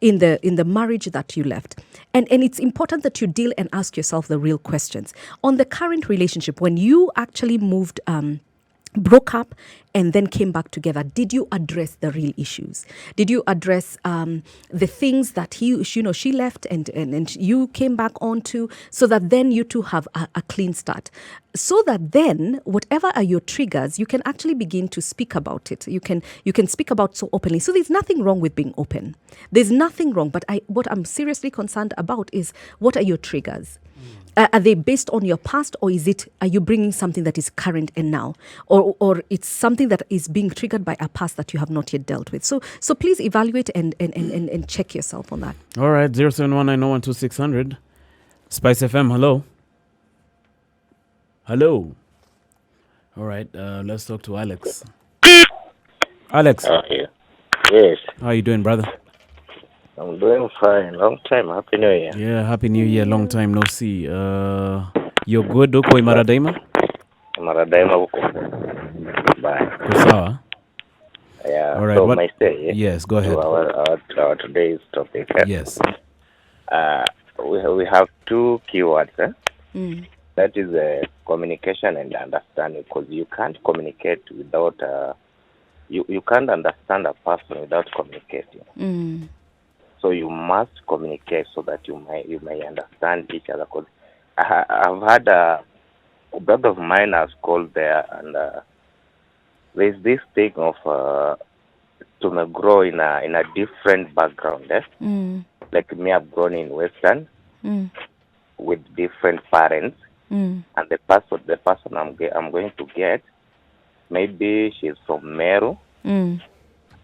in the marriage that you left? And it's important that you deal and ask yourself the real questions. On the current relationship, when you actually broke up and then came back together, did you address the real issues? Did you address the things that she left and you came back onto, so that then you two have a clean start? So that then, whatever are your triggers, you can actually begin to speak about it. You can speak about so openly. So there's nothing wrong with being open. There's nothing wrong. But what I'm seriously concerned about is, what are your triggers? Are they based on your past, or are you bringing something that is current and now, or it's something that is being triggered by a past that you have not yet dealt with? So please evaluate and check yourself on that. All right, 0719012600. Spice FM, hello. Hello. All right, let's talk to Alex. Alex. Yeah. Yes, How are you doing, brother? I'm doing fine. Long time. Happy New Year. Yeah, Happy New Year. Long time no see. You're good? Uko imara daima? Maradaima huko. Bye. Uko sawa? Yeah. All right, So what- my stay. Yes, go ahead. To our today's topic. Yes. We have two keywords. That is communication and understanding. Because you can't communicate without. You can't understand a person without communicating. So you must communicate so that you may understand each other. Because I've had a brother of mine has called there, and there's this thing of to grow in a different background. Like me, I've grown in Western with different parents, and the person I'm going to get, maybe she's from Meru,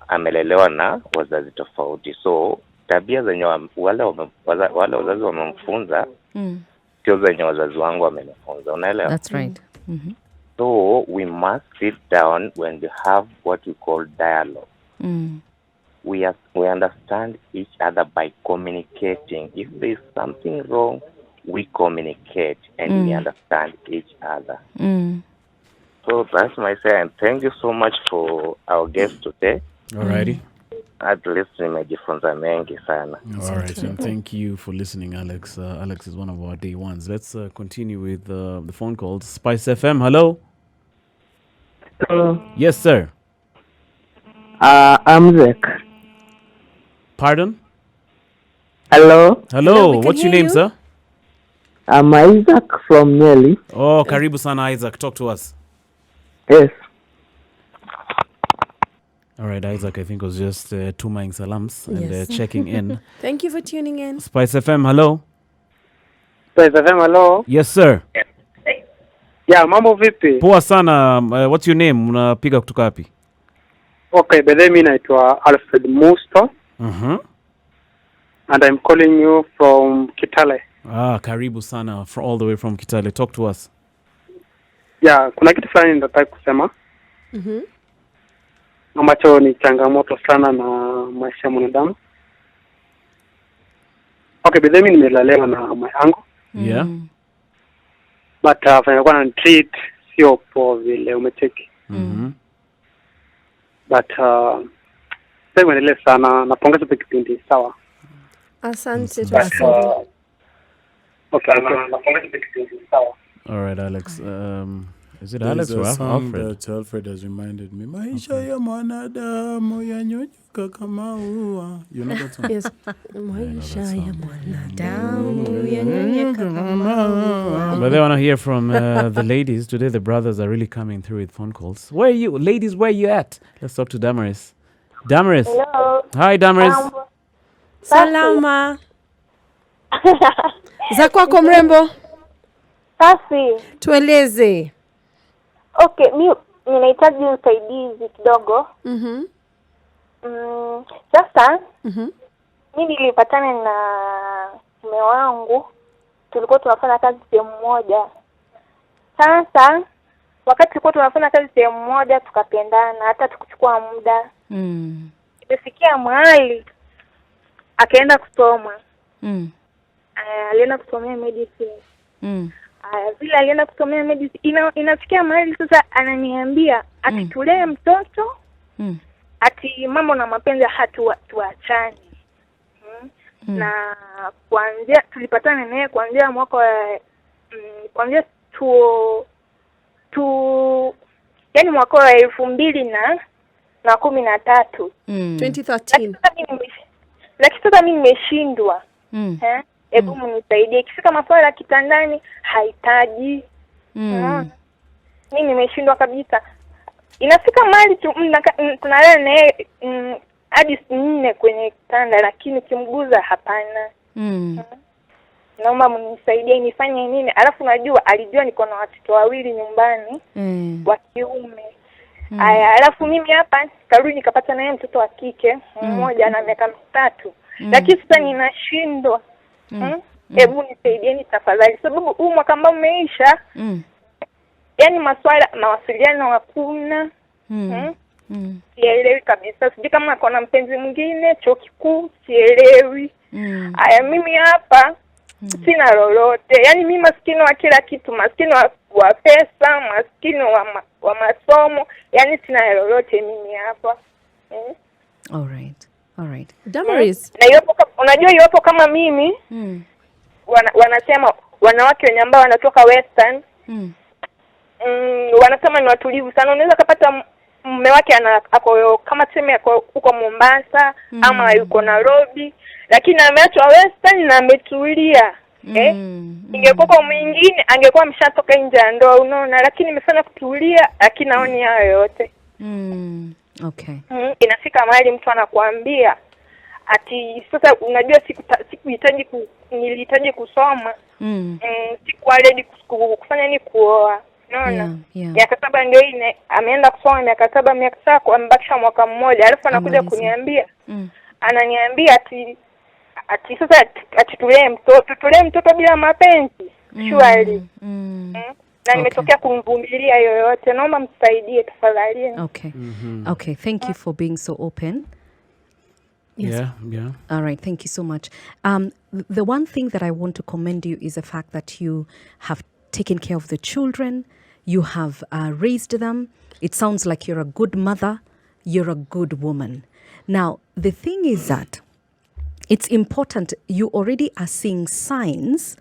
amelelewa na wazazi tofauti, so tabia zenye wale wazazi wamemfunza sio zenye wazazi wangu wamenifunza, unaelewa? That's right. So we must sit down when we have what we call dialogue. We understand each other by communicating. If there is something wrong, we communicate and we understand each other. So that's my say, and thank you so much for our guest today. Alrighty. At least nimejifunza mengi sana. All right, and thank you for listening, Alex. Alex is one of our day ones. Let's continue with the phone calls. Spice FM, hello. Hello. Yes, sir. I'm Zach. Pardon? Hello. Hello. What's your name, sir? I'm Isaac from Nyeri. Oh, karibu sana, Isaac. Talk to us. Yes. All right, Isaac, I think was just tumaing salams and Yes. checking in. Thank you for tuning in. Spice FM, hello. Hello. Yes, sir. Yeah, mambo vipi? Poa sana. What's your name? Unapiga kutoka wapi? Okay, bedhe mimi naitwa Alfred Musto and I'm calling you from Kitale. Karibu sana, all the way from Kitale. Talk to us. Yeah, kuna kitu fulani nataka kusema. Ambacho ni changamoto sana na maisha ya mwanadamu. Okay, bedhe mimi nimelelewa na my uncle. Yeah. But fanya kwa treat sio poa vile umecheki. But sasa endelee sana, napongeza kwa kipindi sawa. Asante. Okay, napongeza kwa kipindi sawa. All right, Alex. Is it There's Alex or a song Alfred? that Alfred has reminded me. Maisha ya mwanadamu yanyonyuka kama ua. You know that song? Yes. Maisha ya mwanadamu. But they want to hear from the ladies. Today the brothers are really coming through with phone calls. Where are you? Ladies, where are you at? Let's talk to Damaris. Damaris. Hello. Hi, Damaris. Salama. Za kwako mrembo? Safi. Tueleze. Okay, mimi ninahitaji usaidizi kidogo. Sasa mimi nilipatana na mume wangu, tulikuwa tunafanya kazi sehemu moja. Sasa wakati tulikuwa tunafanya kazi sehemu moja tukapendana, hata tukuchukua muda. Tulifikia mahali akaenda kusoma. Alienda kusomea medicine. Vile alienda kusomea medicine, inafikia mahali sasa ananiambia ati tulee mtoto, ati mambo na mapenzi tuachane. Na kuanzia tulipatana naye kuanzia mwaka wa kuanzia yani mwaka wa 2013. 2013. Lakini sasa mimi nimeshindwa. Hebu mnisaidie. Ikifika masuala ya kitandani hahitaji. Mimi nimeshindwa kabisa. Inafika mahali tunalala naye hadi 4 kwenye kitanda, lakini kimguza hapana. Naomba mnisaidie nifanye nini? Alafu najua alijua niko na watoto wawili nyumbani wa kiume. Alafu mimi hapa karudi nikapata naye mtoto wa kike mmoja na miaka 3. Lakini sasa ninashindwa. Hebu nisaidieni tafadhali, sababu huu mwaka ambao umeisha, yani masuala mawasiliano hakuna. Sielewi kabisa, sijui kama akona mpenzi mwingine chuo kikuu, sielewi. Mimi hapa sina lolote, yani mimi maskini wa kila kitu, maskini wa pesa, maskini wa masomo, yani sina lolote mimi hapa. All right. Damaris. Na unajua iwapo kama mimi wanasema wanawake wenye ambao wanatoka Western wanasema ni watulivu sana. Unaweza kupata mume wake ako kama tuseme ako huko Mombasa ama yuko Nairobi, lakini ameachwa Western na ametulia. Ingekuwa mwingine angekuwa mshatoka nje ya ndoa, unaona, lakini nimefanya kutulia, lakini naoni hayo yote. Okay. Inafika mahali mtu anakuambia ati sasa unajua nilihitaji kusoma. Sikuwa ready kufanya ni kuoa. Unaona? Miaka 7 ndio ameenda kusoma miaka 7, miaka 7 amebakisha mwaka mmoja. Alafu anakuja kuniambia. Ananiambia ati sasa tulee mtoto bila mapenzi. Surely. Na nimetokea kumvumilia yoyote. Naomba msaidie tafadhali. Okay. Okay, thank you for being so open. Yes. Yeah. All right, thank you so much. The one thing that I want to commend you is the fact that you have taken care of the children, you have raised them. It sounds like you're a good mother, you're a good woman. Now, the thing is that it's important, you already are seeing signs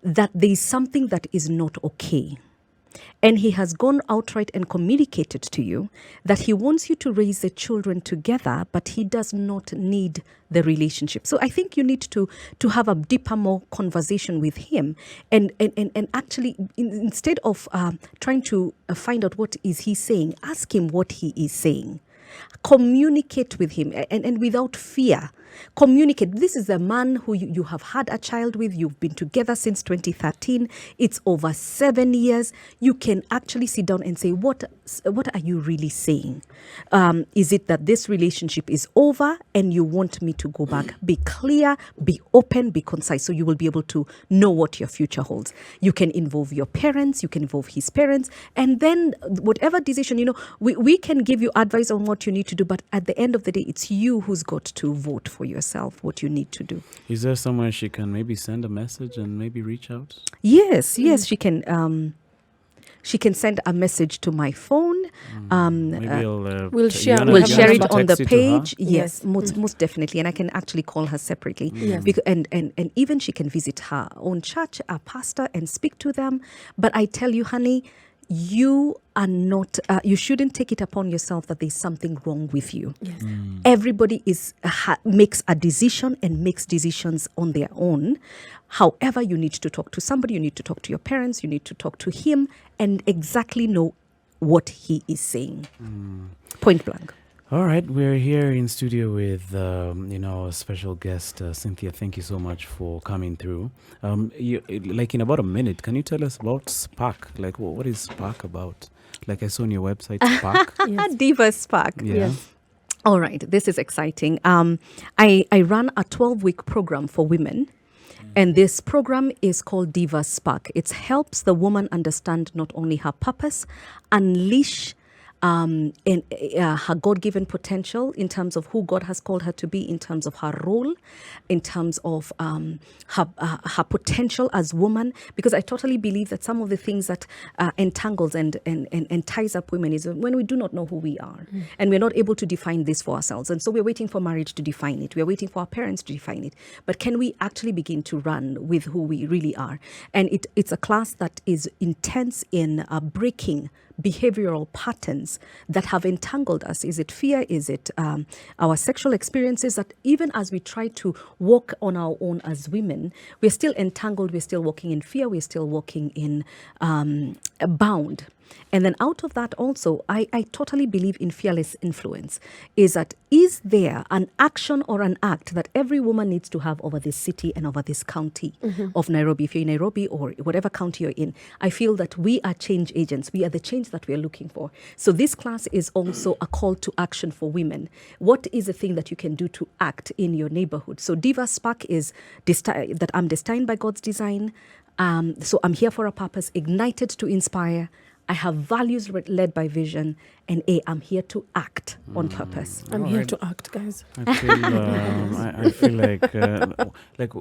that there is something that is not okay. And he has gone outright and communicated to you that he wants you to raise the children together, but he does not need the relationship. So I think you need to have a deeper, more conversation with him, and actually instead of trying to find out what is he saying, ask him what he is saying. Communicate with him and without fear. Communicate. This is a man who you have had a child with. You've been together since 2013. It's over 7 years. You can actually sit down and say, what are you really saying? Is it that this relationship is over and you want me to go back? Be clear, be open, be concise, so you will be able to know what your future holds. You can involve your parents, you can involve his parents, and then whatever decision, we can give you advice on what you need to do, but at the end of the day, it's you who's got to vote for yourself what you need to do. Is there somewhere she can maybe send a message and maybe reach out? Yes, she can. She can send a message to my phone. Maybe we'll share it on the text it to page. her? Yes, most definitely, and I can actually call her separately. Yes. And even she can visit her own church, a pastor, and speak to them. But I tell you, honey, you are not. You shouldn't take it upon yourself that there's something wrong with you. Yes. Everybody makes a decision and makes decisions on their own. However, you need to talk to somebody, you need to talk to your parents, you need to talk to him and exactly know what he is saying. Point blank. All right, we're here in studio with, a special guest, Cynthia. Thank you so much for coming through. In about a minute, can you tell us about Spark? Like, what is Spark about? Like I saw on your website, Spark. Diva Spark. Yeah. Yes. All right, this is exciting. I run a 12-week program for women. And this program is called Diva Spark. It helps the woman understand not only her purpose, unleash her God-given potential in terms of who God has called her to be, in terms of her role, in terms of her potential as woman. Because I totally believe that some of the things that entangles and ties up women is when we do not know who we are, and we're not able to define this for ourselves. And so we're waiting for marriage to define it. We're waiting for our parents to define it. But can we actually begin to run with who we really are? And it's a class that is intense in breaking behavioral patterns that have entangled us. Is it fear? Is it our sexual experiences that even as we try to walk on our own as women, we're still entangled, we're still walking in fear, we're still walking in bound. And then out of that also, I totally believe in fearless influence. Is there an action or an act that every woman needs to have over this city and over this county of Nairobi? If you're in Nairobi or whatever county you're in, I feel that we are change agents. We are the change that we're looking for. So this class is also a call to action for women. What is the thing that you can do to act in your neighborhood? So Diva Spark is that I'm destined by God's design. So I'm here for a purpose, ignited to inspire. I have values led by vision, and I'm here to act on purpose. I'm here to act, guys. I feel like,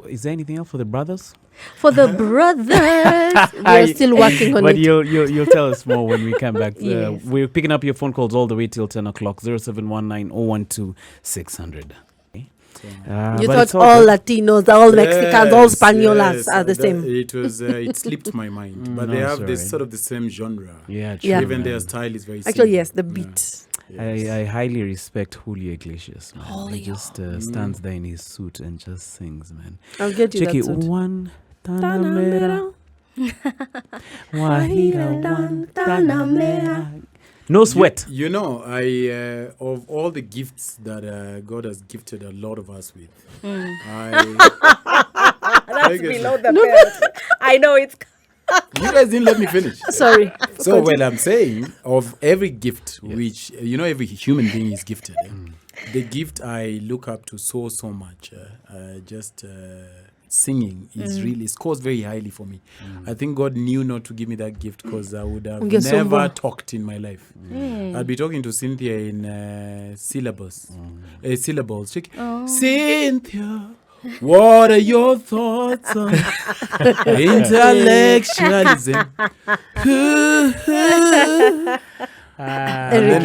is there anything else for the brothers? For the brothers, we're still working on but it. You'll tell us more when we come back. Yes. We're picking up your phone calls all the way till 10 o'clock, 0719 012 600. You thought all Latinos, all Mexicans, all Spanolas are the same. It slipped my mind, but they have this sort of the same genre. Yeah, true. Yeah. Even their style is very Actually, similar. yes, the beat. I highly respect Julio Iglesias, man. Julio. He just stands there in his suit and just sings, man. I'll get you Check that it. suit. One Tanamera. Wahida one Tanamera. No sweat. You know, I of all the gifts that God has gifted a lot of us with, That's below the belt. I know it's. you guys didn't let me finish. Sorry. So when I'm saying of every gift, which every human being is gifted. The gift I look up to so much, singing scores very highly for me. I think God knew not to give me that gift because I would have never talked in my life. I'd be talking to Cynthia in syllables. Check. Cynthia, what are your thoughts on intellectualism?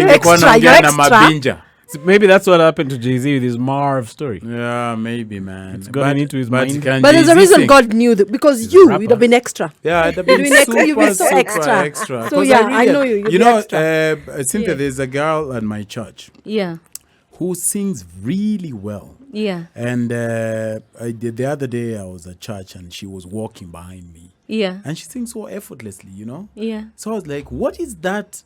Extra. Maybe that's what happened to Jay-Z with his Marv story. Yeah, maybe, man. It's gotten into his mind. But there's a reason God knew that, because you would have been extra. Yeah, it'd have been You'd be so extra. So yeah, I know you. You know, Cynthia, there's a girl at my church. Yeah. Who sings really well. Yeah. And the other day I was at church and she was walking behind me. Yeah. And she sings so effortlessly, Yeah. So I was like, what is that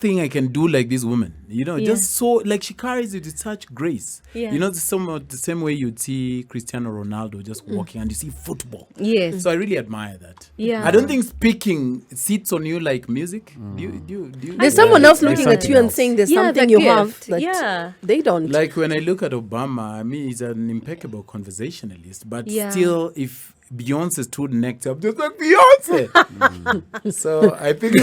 thing I can do like this woman? Just so, like, she carries it with such grace. Yeah. The same way you'd see Cristiano Ronaldo just walking and you see football. Yes. So I really admire that. Yeah. I don't think speaking sits on you like music. Do you There's someone else looking at you and saying there's something you have that they don't. Like when I look at Obama, I mean, he's an impeccable conversationalist, but still, if Beyonce stood next to him, just like Beyonce. So I think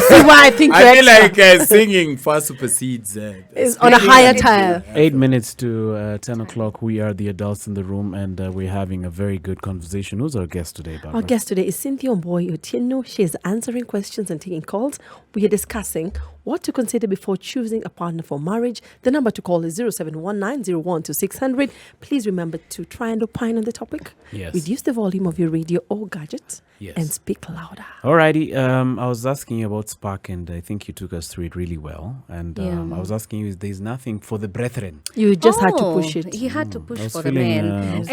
I feel like singing far supersedes. Is on a higher tile. 8 minutes to 10 o'clock. We are the adults in the room, and we're having a very good conversation. Who's our guest today, Barbara? Our guest today is Cynthia Wambui Otieno. She is answering questions and taking calls. We are discussing what to consider before choosing a partner for marriage. The number to call is 0719012600. Please remember to try and opine on the topic. Yes. Reduce the volume of your radio or gadget. Yes. And speak louder. Alrighty. I was asking you about Spark, and I think you took us through it really well. And I was asking you, there's nothing for the brethren. You just had to push it. He had to push for the men.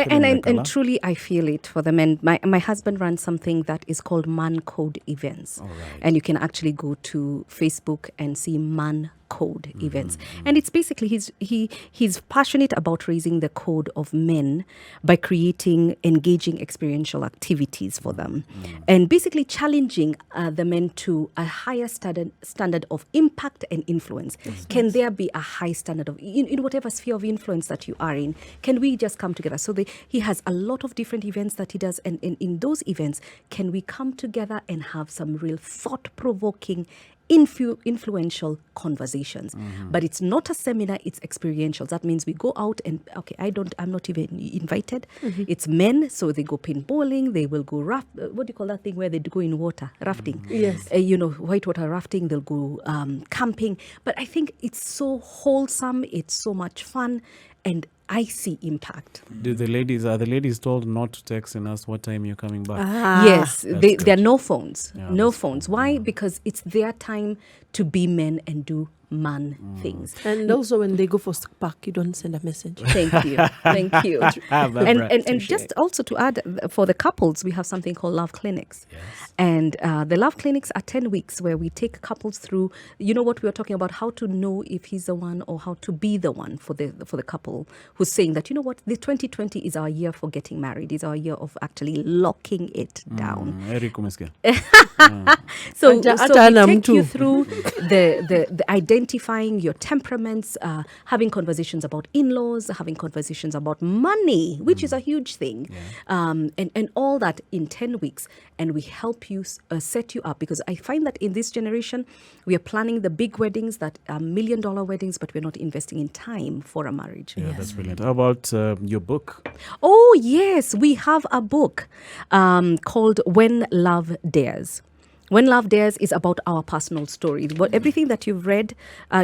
And truly, I feel it for the men. My husband runs something that is called Man Code Events. All right. And you can actually go to Facebook and see Man Code events, and it's basically he's passionate about raising the code of men by creating engaging experiential activities for them, and basically challenging the men to a higher standard of impact and influence. Can there be a high standard of in whatever sphere of influence that you are in? Can we just come together? So he has a lot of different events that he does, and in those events, can we come together and have some real thought-provoking, influential conversations? But it's not a seminar, it's experiential. That means we go out and I'm not even invited. It's men, so they go paintballing, they will go what do you call that thing where they go in water? Rafting. Yes. Whitewater rafting, they'll go camping. But I think it's so wholesome, it's so much fun, and I see impact. Are the ladies told not to text and ask what time you're coming back? Yes, there are no phones. Yeah, no phones. Why? Because it's their time to be men and do man things. And also when they go for Spark, you don't send a message. Thank you. Thank you. And just also to add, for the couples, we have something called love clinics. Yes. And the love clinics are 10 weeks where we take couples through, what we were talking about, how to know if he's the one or how to be the one for the couple who's saying that, the 2020 is our year for getting married, is our year of actually locking it down. So we take you through the identifying your temperaments, having conversations about in-laws, having conversations about money, which is a huge thing, and all that in 10 weeks. And we help you set you up, because I find that in this generation, we are planning the big weddings that are $1 million weddings, but we're not investing in time for a marriage. Yeah, that's brilliant. How about your book? Oh, yes. We have a book called When Love Dares. When Love Dares is about our personal story. Everything that you've read,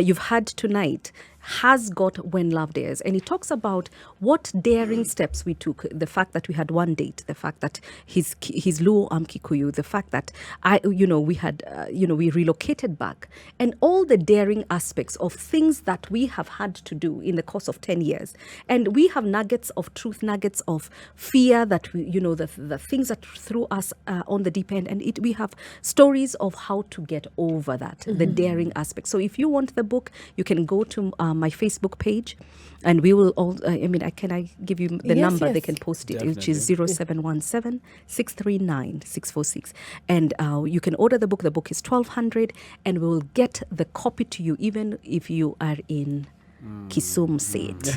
you've had tonight, has got When Love Dares, and he talks about what daring steps we took. The fact that we had one date, the fact that he's Luo, I'm Kikuyu, the fact that we had we relocated back, and all the daring aspects of things that we have had to do in the course of 10 years. And we have nuggets of truth, nuggets of fear that we, the things that threw us on the deep end, and we have stories of how to get over that, the daring aspect. So if you want the book, you can go to my Facebook page, and we will all, can I give you the number? yes. They can post it, Definitely. which is 0717 639 646. And you can order the book. The book is 1,200, and we will get the copy to you, even if you are in Kisumu State.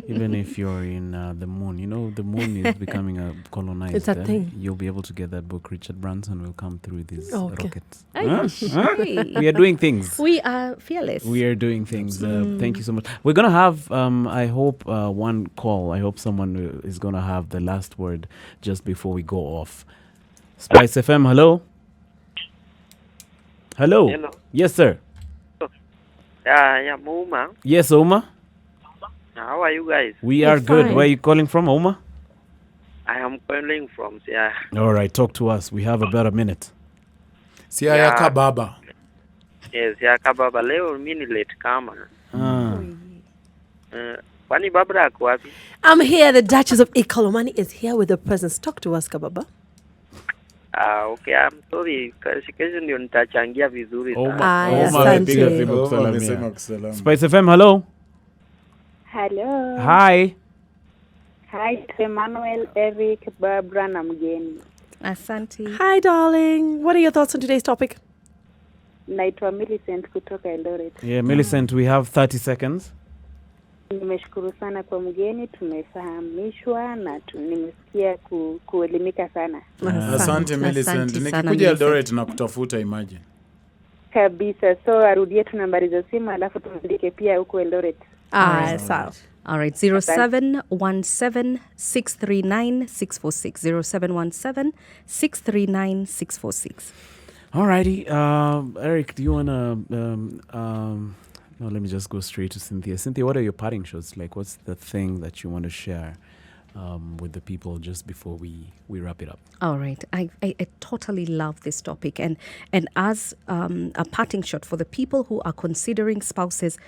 Even if you're in the moon, the moon is becoming a colonized. It's a thing. You'll be able to get that book. Richard Branson will come through these Okay. rockets. Hey. We are doing things. We are fearless. We are doing things. Thank you so much. We're going to have, I hope, one call. I hope someone is going to have the last word just before we go off. Spice FM, hello? Hello? Hello. Yes, sir. Yeah, Muma. Yes, Oma? How are you guys? We are good. fine. Where are you calling from, Oma? I am calling from Sia. All right, talk to us. We have about a minute. Siaya Kababa. Yes, ya kababa leo mimi ni late kama. Kwani Barbara ako wapi? I'm here. The Duchess of Ikolomani is here with the presents. Talk to us, Kababa. Okay, I'm sorry. Kesho ndio nitachangia vizuri sana. Asante. Spice FM, hello? Hello. Hi. Hi, Emmanuel, Eric, Barbara na mgeni. Asante. Hi, darling. What are your thoughts on today's topic? Naitwa Millicent kutoka Eldoret. Yeah, Millicent, we have 30 seconds. Nimeshukuru sana kwa mgeni, tumefahamishwa na nimesikia kuelimika sana. Asante Millicent. Asante sana, Nikikuja Eldoret Millicent. na kutafuta imagine. Kabisa. So arudie tu nambari za simu alafu tuandike pia huko Eldoret. Sawa. All right, 0717 639 646. 0717 639 646. All righty. Eric, do you want to... no, let me just go straight to Cynthia. Cynthia, what are your parting shots? Like, what's the thing that you want to share with the people just before we wrap it up? All right. I totally love this topic. And as a parting shot for the people who are considering spouses,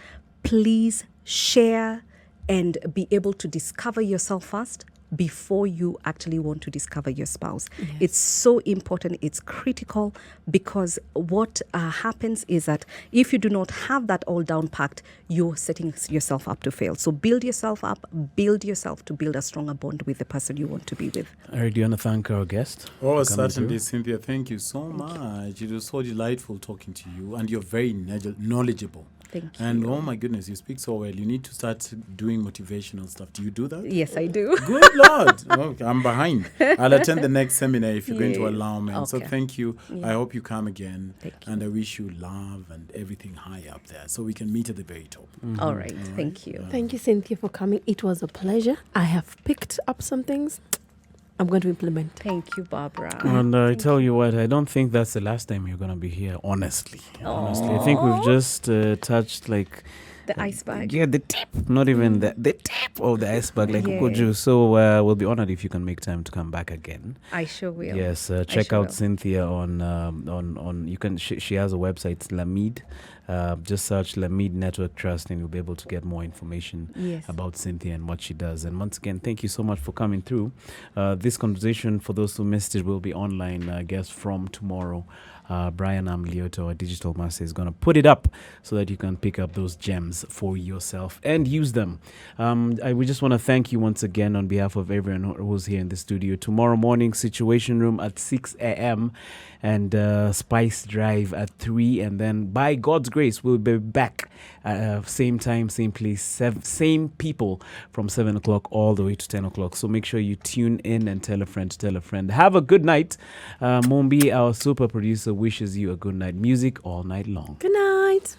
please share and be able to discover yourself first before you actually want to discover your spouse. Yes. It's so important. It's critical, because what happens is that if you do not have that all down packed, you're setting yourself up to fail. So build yourself up, build yourself to build a stronger bond with the person you want to be with. Eric, do you want to thank our guest? Oh, for coming certainly, through? Cynthia. Thank you so much. It was so delightful talking to you, and you're very knowledgeable. Thank And you. oh my goodness, you speak so well. You need to start doing motivational stuff. Do you do that? Yes, I do. Good Lord. Okay, I'm behind. I'll attend the next seminar if you're going to Yes. allow me. So Okay. thank you. Yeah. I hope you come again. Thank you. And I wish you love and everything high up there so we can meet at the very top. All right. Thank you. Thank you, Cynthia, for coming. It was a pleasure. I have picked up some things I'm going to implement. Thank you, Barbara. And I tell you what, I don't think that's the last time you're going to be here, honestly. Honestly, I think we've just touched like... The iceberg. Yeah, the tip. Not even the tip of the iceberg, like Yeah. Ukoju. So we'll be honored if you can make time to come back again. I sure will. Yes, I check sure out will. Cynthia on you can she has a website, it's Lamid. Just search Lamid Network Trust and you'll be able to get more information Yes. about Cynthia and what she does. And once again, thank you so much for coming through. This conversation, for those who missed it, will be online, I guess, from tomorrow. Brian Amlioto, our digital master, is going to put it up so that you can pick up those gems for yourself and use them. We just want to thank you once again on behalf of everyone who's here in the studio. Tomorrow morning, Situation Room at 6 a.m. and Spice Drive at 3. And then, by God's grace, we'll be back same time, same place, same people from 7 o'clock all the way to 10 o'clock. So make sure you tune in and tell a friend to tell a friend. Have a good night. Mombi, our super producer, wishes you a good night. Music all night long. Good night.